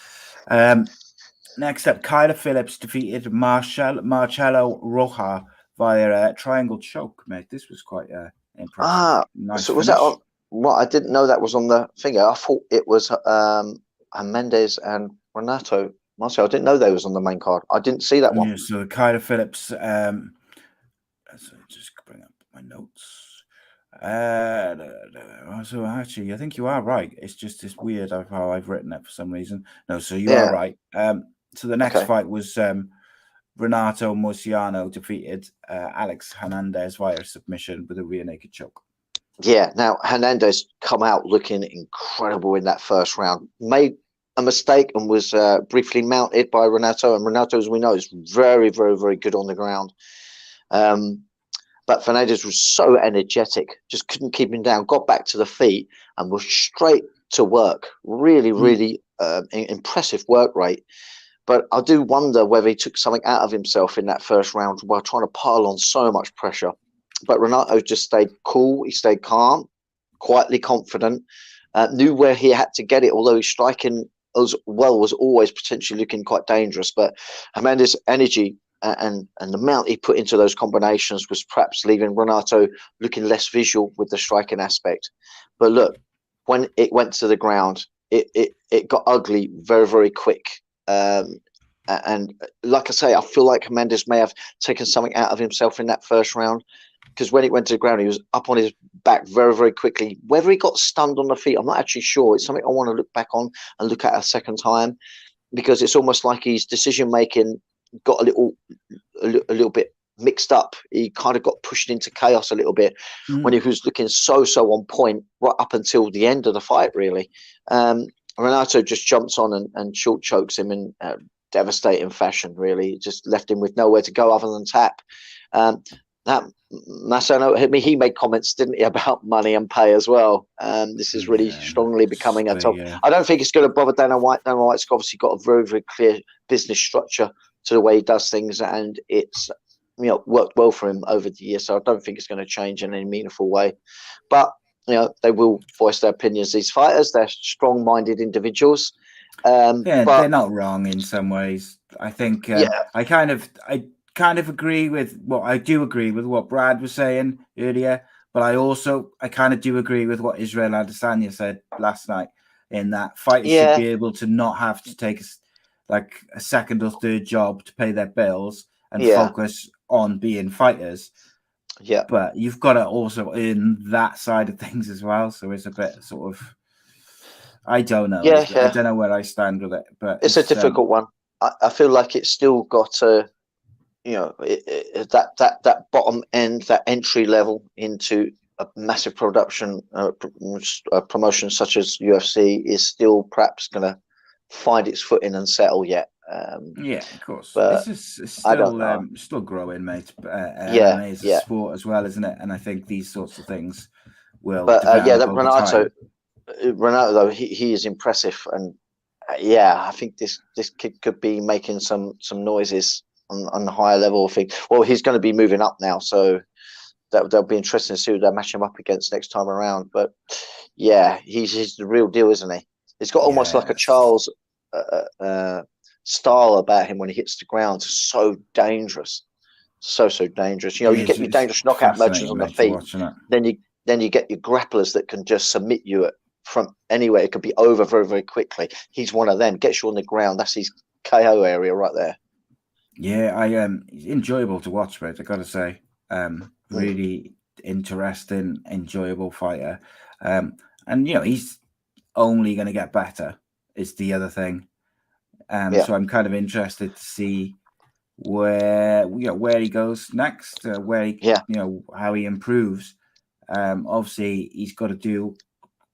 Next up, Kyler Phillips defeated Marcelo Roja via a triangle choke, mate. This was quite impressive. Nice so was finish. that on? Well, I didn't know that was on the finger. I thought it was Hernandez and Renato Marcelo. I didn't know they was on the main card. I didn't see that one. Yeah, so Kyler Phillips. So just bring up my notes. So actually, I think you are right. It's weird how I've written it for some reason. No, so you are right. So the next fight was Renato Muciano defeated Alex Hernandez via submission with a rear naked choke. Yeah, now Hernandez come out looking incredible in that first round. Made a mistake and was briefly mounted by Renato. And Renato, as we know, is very, very, very good on the ground. But Hernandez was so energetic, just couldn't keep him down, got back to the feet and was straight to work. Really, really impressive work rate. But I do wonder whether he took something out of himself in that first round while trying to pile on so much pressure. But Renato just stayed cool. He stayed calm, quietly confident, knew where he had to get it, although his striking as well was always potentially looking quite dangerous. But Hernandez's energy and the amount he put into those combinations was perhaps leaving Renato looking less visual with the striking aspect. But look, when it went to the ground, it got ugly very, very quick. And like I say, I feel like Hernandez may have taken something out of himself in that first round, because when it went to the ground, he was up on his back very, very quickly. Whether he got stunned on the feet, I'm not actually sure. It's something I want to look back on and look at a second time, because it's almost like his decision making got a little bit mixed up. He kind of got pushed into chaos a little bit when he was looking so on point right up until the end of the fight, really. Renato just jumps on and short chokes him in devastating fashion, really. Just left him with nowhere to go other than tap. That Muciano, he made comments, didn't he, about money and pay as well. This is really strongly becoming a top. I don't think it's going to bother Dana White. Dana White's obviously got a very, very clear business structure to the way he does things, and it's worked well for him over the years. So I don't think it's going to change in any meaningful way. But they will voice their opinions. These fighters, they're strong-minded individuals. But they're not wrong in some ways. I think I kind of agree with what Brad was saying earlier, but I kind of do agree with what Israel Adesanya said last night, in that fighters should be able to not have to take a second or third job to pay their bills and focus on being fighters. Yeah, but you've got to also earn that side of things as well. So it's a bit sort of, I don't know. I don't know where I stand with it, but it's a difficult one. I feel like it's still got to, that bottom end, that entry level into a massive production promotion such as UFC is still perhaps going to find its footing and settle yet. Of course. But it's still growing, mate. MMA is a sport as well, isn't it? And I think these sorts of things will. But Renato though, he is impressive, and I think this kid could be making some noises on the higher level thing. Well, he's going to be moving up now, so that'll be interesting to see who they match him up against next time around. But he's the real deal, isn't he? He's got almost like a Charles style about him when he hits the ground. It's so dangerous, so dangerous. You get your dangerous knockout merchants on the feet, then you get your grapplers that can just submit you from anywhere. It could be over very, very quickly. He's one of them. Gets you on the ground. That's his KO area right there. Yeah, he's enjoyable to watch, mate. I got to say, really interesting, enjoyable fighter. And he's only going to get better. Is the other thing. So I'm kind of interested to see where he goes next, how he improves. Obviously, he's got to do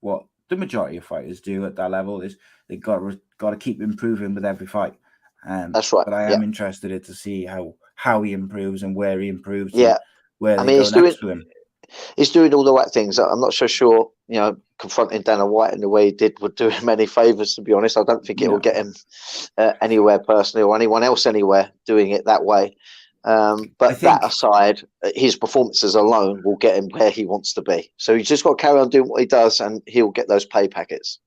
what the majority of fighters do at that level, is they got to keep improving with every fight. That's right. But I am interested to see how he improves and where he improves. Yeah, where they go next to him. He's doing all the right things. I'm not so sure, confronting Dana White in the way he did would do him any favours, to be honest. I don't think it will get him anywhere personally, or anyone else anywhere doing it that way. But that aside, his performances alone will get him where he wants to be. So he's just got to carry on doing what he does, and he'll get those pay packets.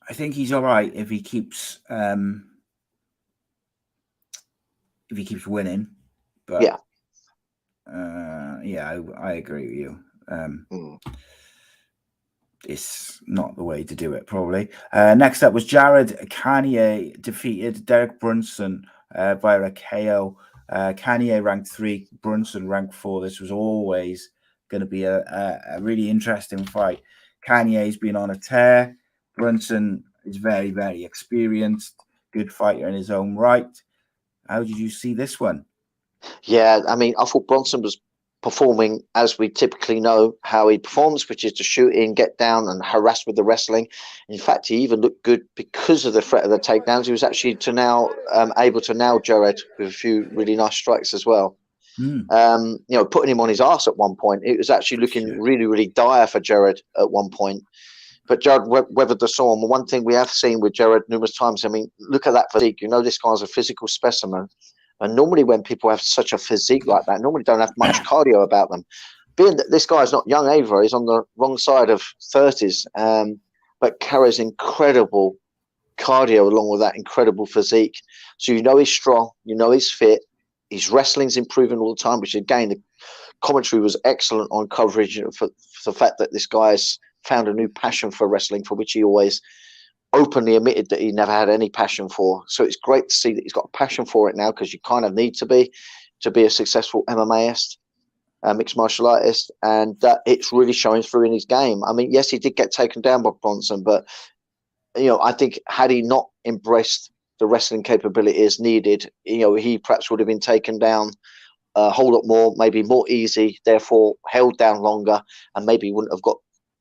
I think he's all right if he keeps winning. But I agree with you. It's not the way to do it, probably. Next up was Jared Kanye defeated Derek Brunson via a KO. Kanye ranked 3, Brunson ranked 4. This was always going to be a really interesting fight. Kanye's been on a tear. Brunson is very, very experienced, good fighter in his own right. How did you see this one? Yeah, I mean, I thought Brunson was performing as we typically know how he performs, which is to shoot in, get down, and harass with the wrestling. In fact, he even looked good because of the threat of the takedowns. He was actually able to nail Jared with a few really nice strikes as well. Putting him on his arse at one point. It was actually looking really, really dire for Jared at one point. But Jared weathered the storm. One thing we have seen with Jared numerous times, I mean, look at that physique. This guy's a physical specimen. And normally when people have such a physique like that, normally don't have much cardio about them. Being that this guy's not young either, he's on the wrong side of 30s, but carries incredible cardio along with that incredible physique. So he's strong, he's fit. His wrestling's improving all the time, which again, the commentary was excellent on coverage for the fact that this guy's found a new passion for wrestling, for which he always openly admitted that he never had any passion for. So it's great to see that he's got a passion for it now, because you kind of need to be a successful MMAist, mixed martial artist, and it's really showing through in his game. I mean, yes, he did get taken down by Brunson, but I think had he not embraced the wrestling capabilities needed, he perhaps would have been taken down a whole lot more, maybe more easy, therefore held down longer, and maybe wouldn't have got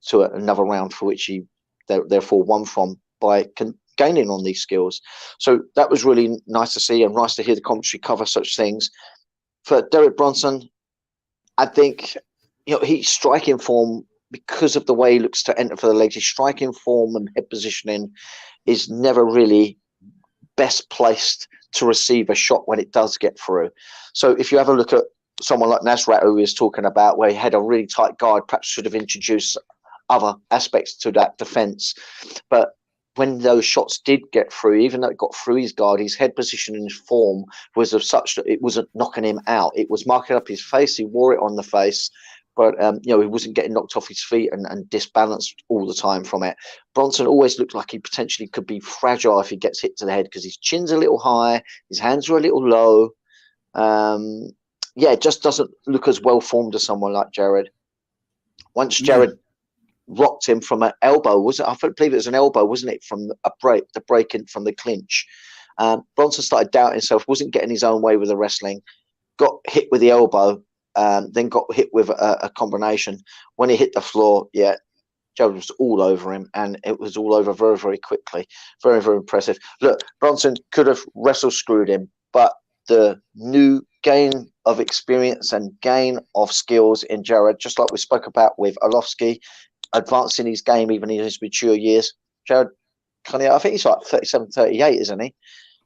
to another round for which he therefore won from by gaining on these skills. So that was really nice to see, and nice to hear the commentary cover such things. For Derek Brunson, I think he's striking form, because of the way he looks to enter for the legs. His striking form and head positioning is never really best placed to receive a shot when it does get through. So if you have a look at someone like Nasrat, who we was talking about, where he had a really tight guard, perhaps should have introduced other aspects to that defense. But when those shots did get through, even though it got through his guard, his head position and his form was of such that it wasn't knocking him out. It was marking up his face. He wore it on the face, but he wasn't getting knocked off his feet and disbalanced all the time from it. Brunson always looked like he potentially could be fragile if he gets hit to the head, because his chin's a little high, his hands are a little low. It just doesn't look as well formed as someone like Jared. Once Jared rocked him from an elbow, I believe it was an elbow, wasn't it, from the break in from the clinch. Brunson started doubting himself, wasn't getting his own way with the wrestling, got hit with the elbow, then got hit with a combination. When he hit the floor, Jared was all over him, and it was all over very, very quickly. Very, very impressive. Look, Brunson could have wrestle screwed him, but the new gain of experience and gain of skills in Jared, just like we spoke about with Arlovski, advancing his game even in his mature years. Jared, I think he's like 37, 38, isn't he?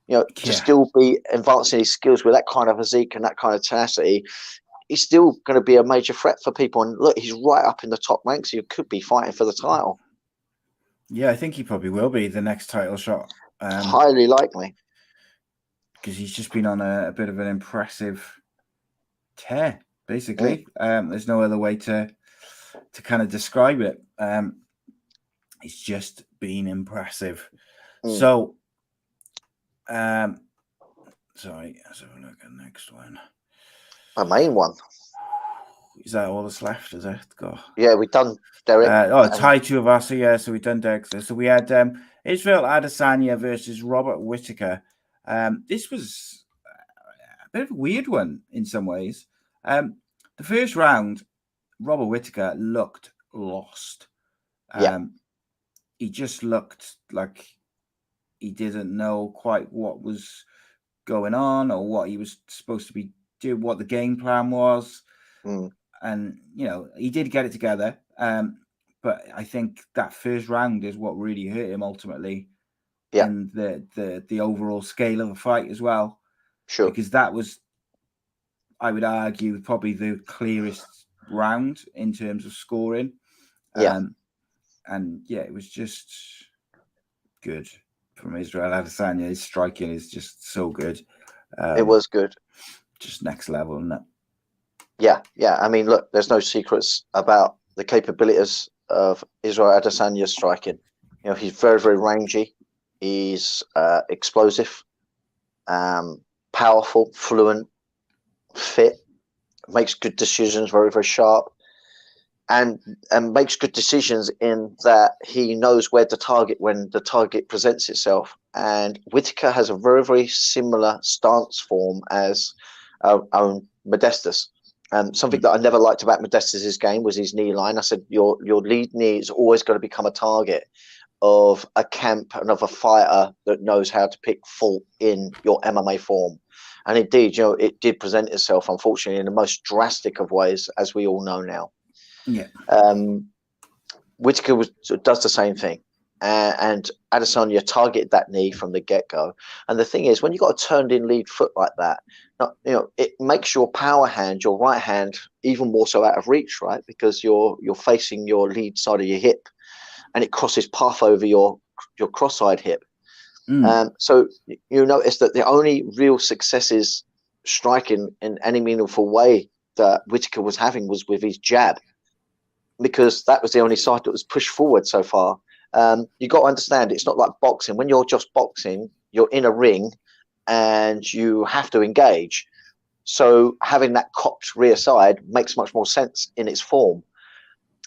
To still be advancing his skills with that kind of physique and that kind of tenacity, he's still going to be a major threat for people. And look, he's right up in the top ranks. He could be fighting for the title. Yeah, I think he probably will be the next title shot. Highly likely. Because he's just been on a bit of an impressive tear, basically. There's no other way to kind of describe it. It's just been impressive. So, sorry, let's have a look at the next one. A main one. Is that all that's left? Is it? Go. Yeah, we've done Derek. Tai Tuivasa, so we've done Derek. So we had Israel Adesanya versus Robert Whittaker. This was a bit of a weird one in some ways. The first round, Robert Whittaker looked lost. He just looked like he didn't know quite what was going on or what he was supposed to be doing, what the game plan was. And, he did get it together. But I think that first round is what really hurt him ultimately. And the overall scale of the fight as well. Sure. Because that was, I would argue, probably the clearest round in terms of scoring. It was just good from Israel Adesanya. His striking is just so good. It was good. Just next level, isn't it? Yeah. I mean, look, there's no secrets about the capabilities of Israel Adesanya's striking. He's very, very rangy. He's explosive, powerful, fluent, fit, makes good decisions, very, very sharp, and makes good decisions in that he knows where to target when the target presents itself. And Whittaker has a very, very similar stance form as our own Modestas. Something that I never liked about Modestas' game was his knee line. I said, your lead knee is always going to become a target of a camp and of a fighter that knows how to pick fault in your MMA form. And indeed, it did present itself, unfortunately, in the most drastic of ways, as we all know now. Yeah. Whittaker does the same thing. And Adesanya targeted that knee from the get-go. And the thing is, when you've got a turned-in lead foot like that, it makes your power hand, your right hand, even more so out of reach, right? Because you're facing your lead side of your hip, and it crosses path over your cross-side hip. So you notice that the only real successes striking in any meaningful way that Whittaker was having was with his jab, because that was the only side that was pushed forward so far. You got to understand, it's not like boxing. When you're just boxing, you're in a ring and you have to engage. So having that cocked rear side makes much more sense in its form.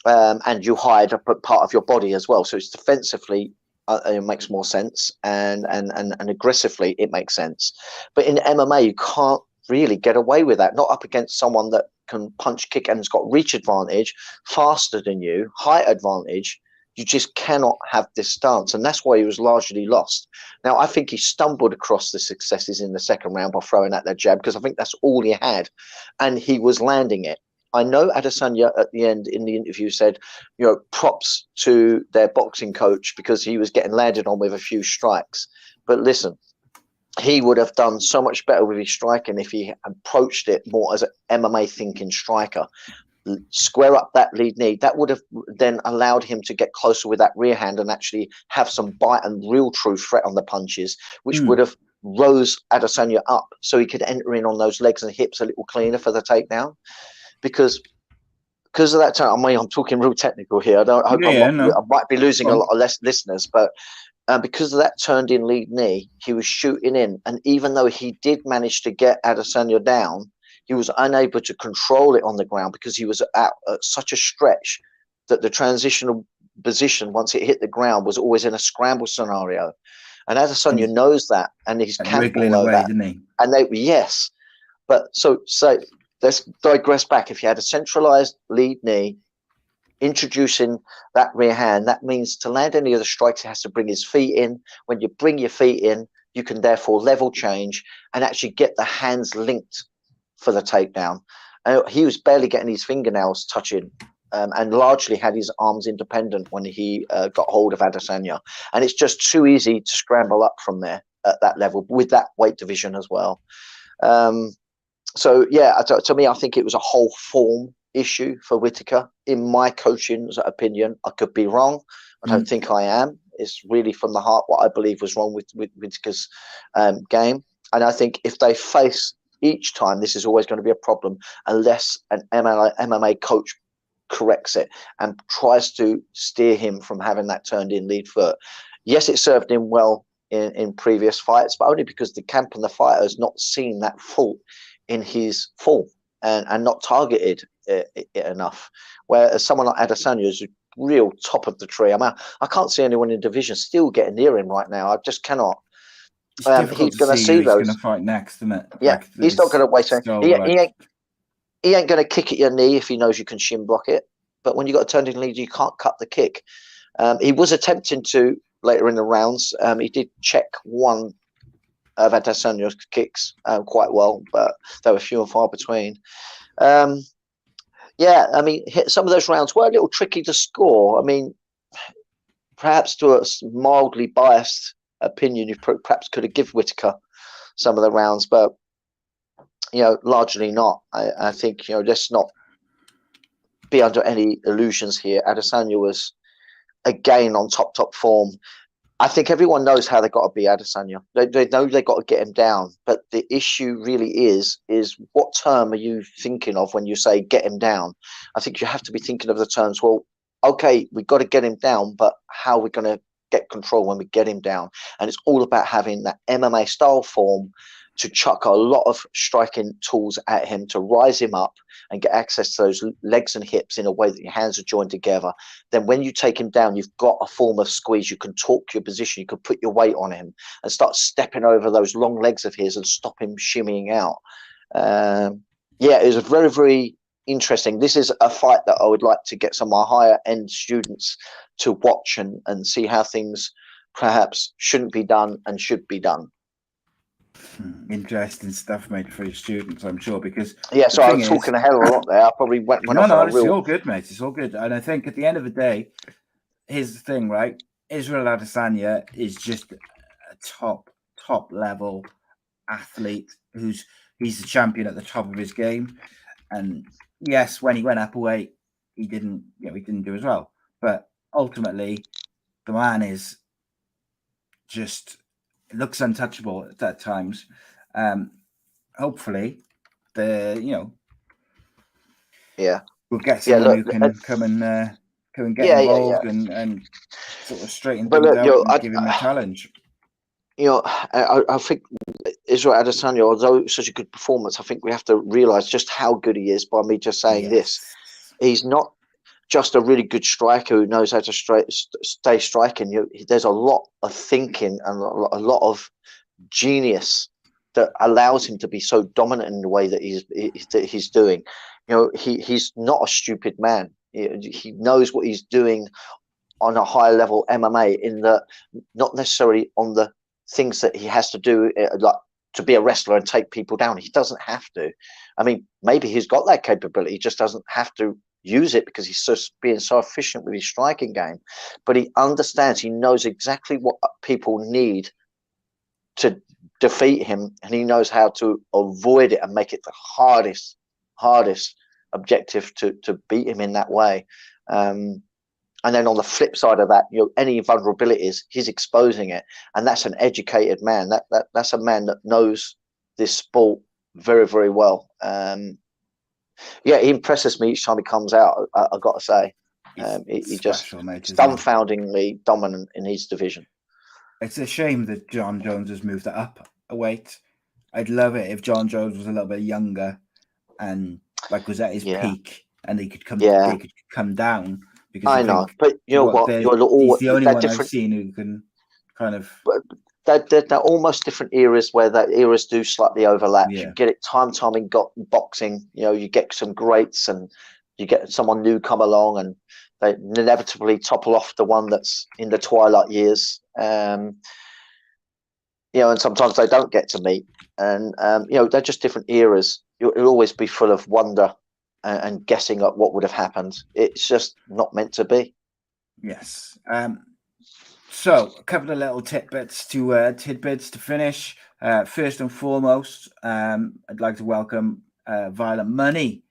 And you hide a part of your body as well. So it's defensively, it makes more sense, and aggressively it makes sense. But in MMA, you can't really get away with that. Not up against someone that can punch, kick, and has got reach advantage, faster than you, height advantage. You just cannot have this stance, and that's why he was largely lost. Now, I think he stumbled across the successes in the second round by throwing out that jab, because I think that's all he had, and he was landing it. I know Adesanya at the end in the interview said, props to their boxing coach, because he was getting landed on with a few strikes. But listen, he would have done so much better with his striking if he approached it more as an MMA thinking striker. Square up that lead knee. That would have then allowed him to get closer with that rear hand and actually have some bite and real true threat on the punches, which would have rose Adesanya up so he could enter in on those legs and hips a little cleaner for the takedown. Because of that time, I mean, I'm talking real technical here. I might be losing a lot of less listeners, but because of that turned in lead knee, he was shooting in. And even though he did manage to get Adesanya down, he was unable to control it on the ground because he was out at such a stretch that the transitional position, once it hit the ground, was always in a scramble scenario. And Adesanya knows that, and his camp will know that. Didn't he? And yes. But so let's digress back. If you had a centralized lead knee, introducing that rear hand, that means to land any of the strikes, he has to bring his feet in. When you bring your feet in, you can therefore level change and actually get the hands linked for the takedown. He was barely getting his fingernails touching, and largely had his arms independent when he got hold of Adesanya. And it's just too easy to scramble up from there at that level with that weight division as well. So, yeah, to me, I think it was a whole form issue for Whittaker. In my coaching's opinion, I could be wrong. I don't think I am. It's really from the heart what I believe was wrong with Whittaker's game. And I think if they face each time, this is always going to be a problem unless an MMA coach corrects it and tries to steer him from having that turned in lead foot. Yes, it served him well in previous fights, but only because the camp and the fighter has not seen that fault in his form and not targeted it enough. Whereas someone like Adesanya is real top of the tree. I mean, I can't see anyone in division still getting near him right now. I just cannot. He's going to see those. He's going to fight next, isn't it? Yeah, he's not going to wait. He ain't going to kick at your knee if he knows you can shin block it. But when you got a turned in lead, you can't cut the kick. He was attempting to later in the rounds. He did check one of Adesanya's kicks quite well, but they were few and far between. Yeah, I mean, some of those rounds were a little tricky to score. I mean, perhaps to a mildly biased opinion, you perhaps could have given Whittaker some of the rounds, but largely not. I think let's not be under any illusions here. Adesanya was again on top form. I think everyone knows how they got to be Adesanya. They know they got to get him down, but the issue really is what term are you thinking of when you say get him down? I think you have to be thinking of the terms. Well, okay, we got to get him down, but how are we going to get control when we get him down? And it's all about having that MMA style form to chuck a lot of striking tools at him to rise him up and get access to those legs and hips in a way that your hands are joined together. Then when you take him down, you've got a form of squeeze. You can torque your position. You can put your weight on him and start stepping over those long legs of his and stop him shimmying out. Yeah, it was a very, very interesting. This is a fight that I would like to get some of my higher end students to watch and see how things perhaps shouldn't be done and should be done. Interesting stuff, mate, for your students, I'm sure, because Yeah, so I was is, talking a hell of a lot there. I probably went off on a it's real... all good, mate. It's all good. And I think at the end of the day, here's the thing, right? Israel Adesanya is just a top level athlete he's the champion at the top of his game. And yes, when he went up a weight, he didn't do as well. But ultimately, the man is just looks untouchable at times. Hopefully, we'll get someone who can come and get involved and sort of straighten things out and give him a challenge. I think Israel Adesanya, although such a good performance, I think we have to realise just how good he is by me just saying this. He's not just a really good striker who knows how to stay striking. There's a lot of thinking and a lot of genius that allows him to be so dominant in the way that he's doing. He's not a stupid man. He knows what he's doing on a higher level MMA, in that not necessarily on the things that he has to do, like to be a wrestler and take people down. He doesn't have to. I mean, maybe he's got that capability, he just doesn't have to use it because he's just being so efficient with his striking game. But he understands, he knows exactly what people need to defeat him, and he knows how to avoid it and make it the hardest objective to beat him in that way. And then on the flip side of that, any vulnerabilities, he's exposing it, and that's an educated man. That's a man that knows this sport very, very well. He impresses me each time he comes out. I've got to say, he just dumbfoundingly dominant in his division. It's a shame that John Jones has moved up a weight. I'd love it if John Jones was a little bit younger and was at his peak, and they could come down. Because I know, but you know what? He's the only one I've seen who can kind of. They're almost different eras where the eras do slightly overlap. Yeah. You get it time in boxing. You get some greats, and you get someone new come along, and they inevitably topple off the one that's in the twilight years. And sometimes they don't get to meet, and they're just different eras. You'll always be full of wonder and guessing at what would have happened. It's just not meant to be. Yes. So a couple of little tidbits to finish. First and foremost, I'd like to welcome Violent Money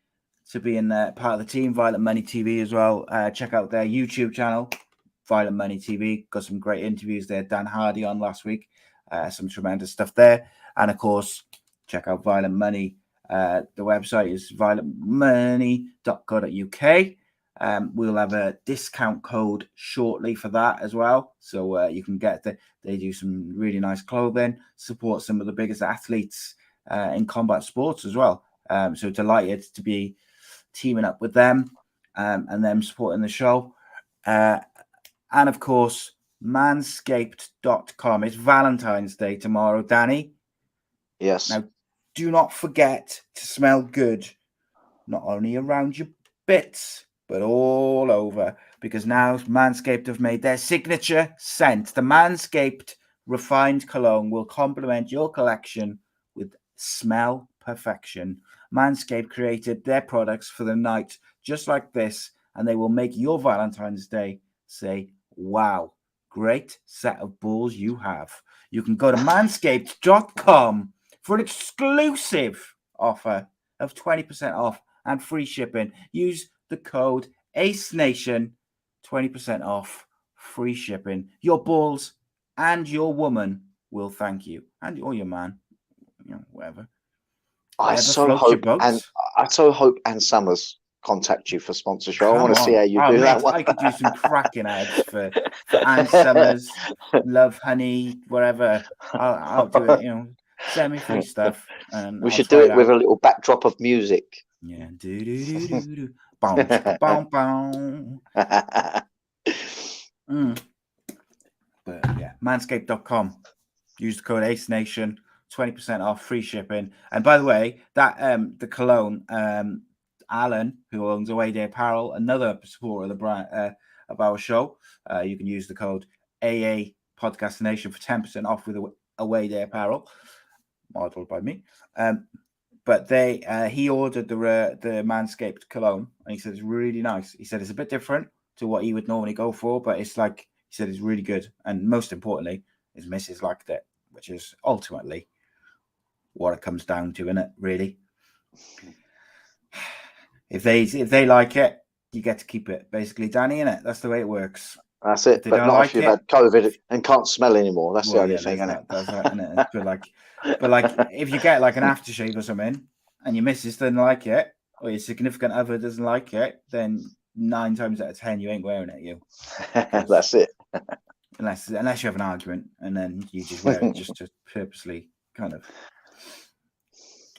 to be in part of the team. Violent Money TV as well. Check out their YouTube channel, Violent Money TV. Got some great interviews there. Dan Hardy on last week. Some tremendous stuff there. And of course, check out Violent Money. The website is violentmoney.co.uk. We'll have a discount code shortly for that as well. So you can get they do some really nice clothing, support some of the biggest athletes in combat sports as well. So delighted to be teaming up with them and them supporting the show. And of course, manscaped.com. It's Valentine's Day tomorrow, Danny. Yes. Now, do not forget to smell good, not only around your bits, but all over, because now Manscaped have made their signature scent. The Manscaped Refined Cologne will complement your collection with smell perfection. Manscaped created their products for the night just like this, and they will make your Valentine's Day say, wow, great set of balls you have. You can go to manscaped.com for an exclusive offer of 20% off and free shipping. Use the code ACE Nation, 20% off, free shipping. Your balls and your woman will thank you, or your man, whatever. I so hope Ann Summers contact you for sponsorship. I want to see how you do that one. I could do some cracking ads for Ann Summers, Love Honey, whatever. I'll do it, send me free stuff. And we should do it with a little backdrop of music. Yeah. Boom, boom, boom. But yeah, manscaped.com. Use the code ACE Nation, 20% off, free shipping. And by the way, that the cologne, Alan, who owns Away Day Apparel, another supporter of the brand of our show, you can use the code A.C.E Podcast Nation for 10% off with Away Day Apparel. modelled by me. But he ordered the Manscaped cologne, and he said it's really nice. He said it's a bit different to what he would normally go for, but it's like, he said it's really good. And most importantly, his missus liked it, which is ultimately what it comes down to, innit, really. If they like it, you get to keep it, basically, Danny, innit? That's the way it works. That's it. But not if you've had COVID and can't smell anymore. That's the only thing, innit? That's right, innit? But like, if you get like an aftershave or something, and your missus doesn't like it, or your significant other doesn't like it, then 9 times out of 10 you ain't wearing it. That's it. Unless you have an argument, and then you just wear it just to purposely kind of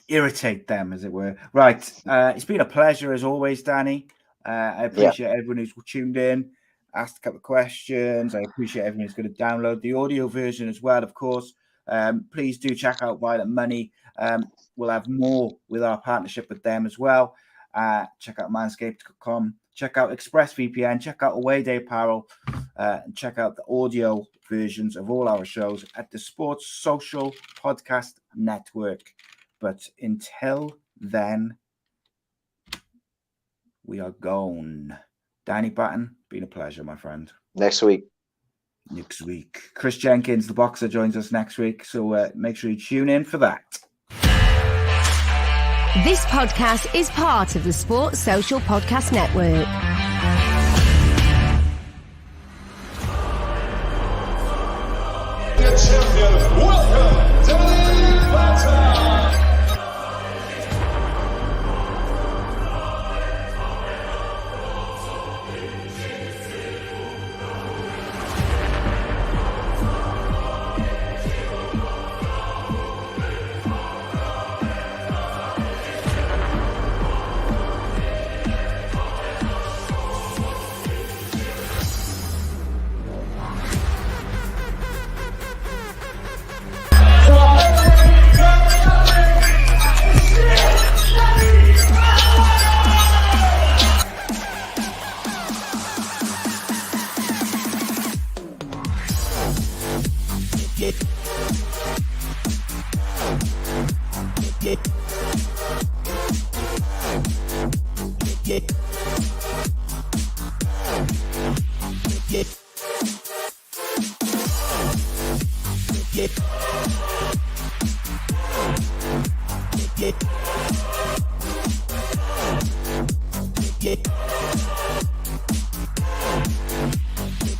irritate them, as it were. Right. It's been a pleasure as always, Danny. I appreciate everyone who's tuned in, asked a couple of questions. I appreciate everyone who's going to download the audio version as well, of course. Please do check out Violent Money. We'll have more with our partnership with them as well. Check out manscaped.com. Check out ExpressVPN. Check out Away Day Apparel. And check out the audio versions of all our shows at the Sports Social Podcast Network. But until then, we are gone. Danny Batten, been a pleasure, my friend. Next week. Chris Jenkins, the boxer, joins us next week. So make sure you tune in for that. This podcast is part of the Sports Social Podcast Network. The champion, welcome, Danny Batten.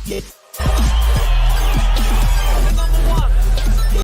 Yeah.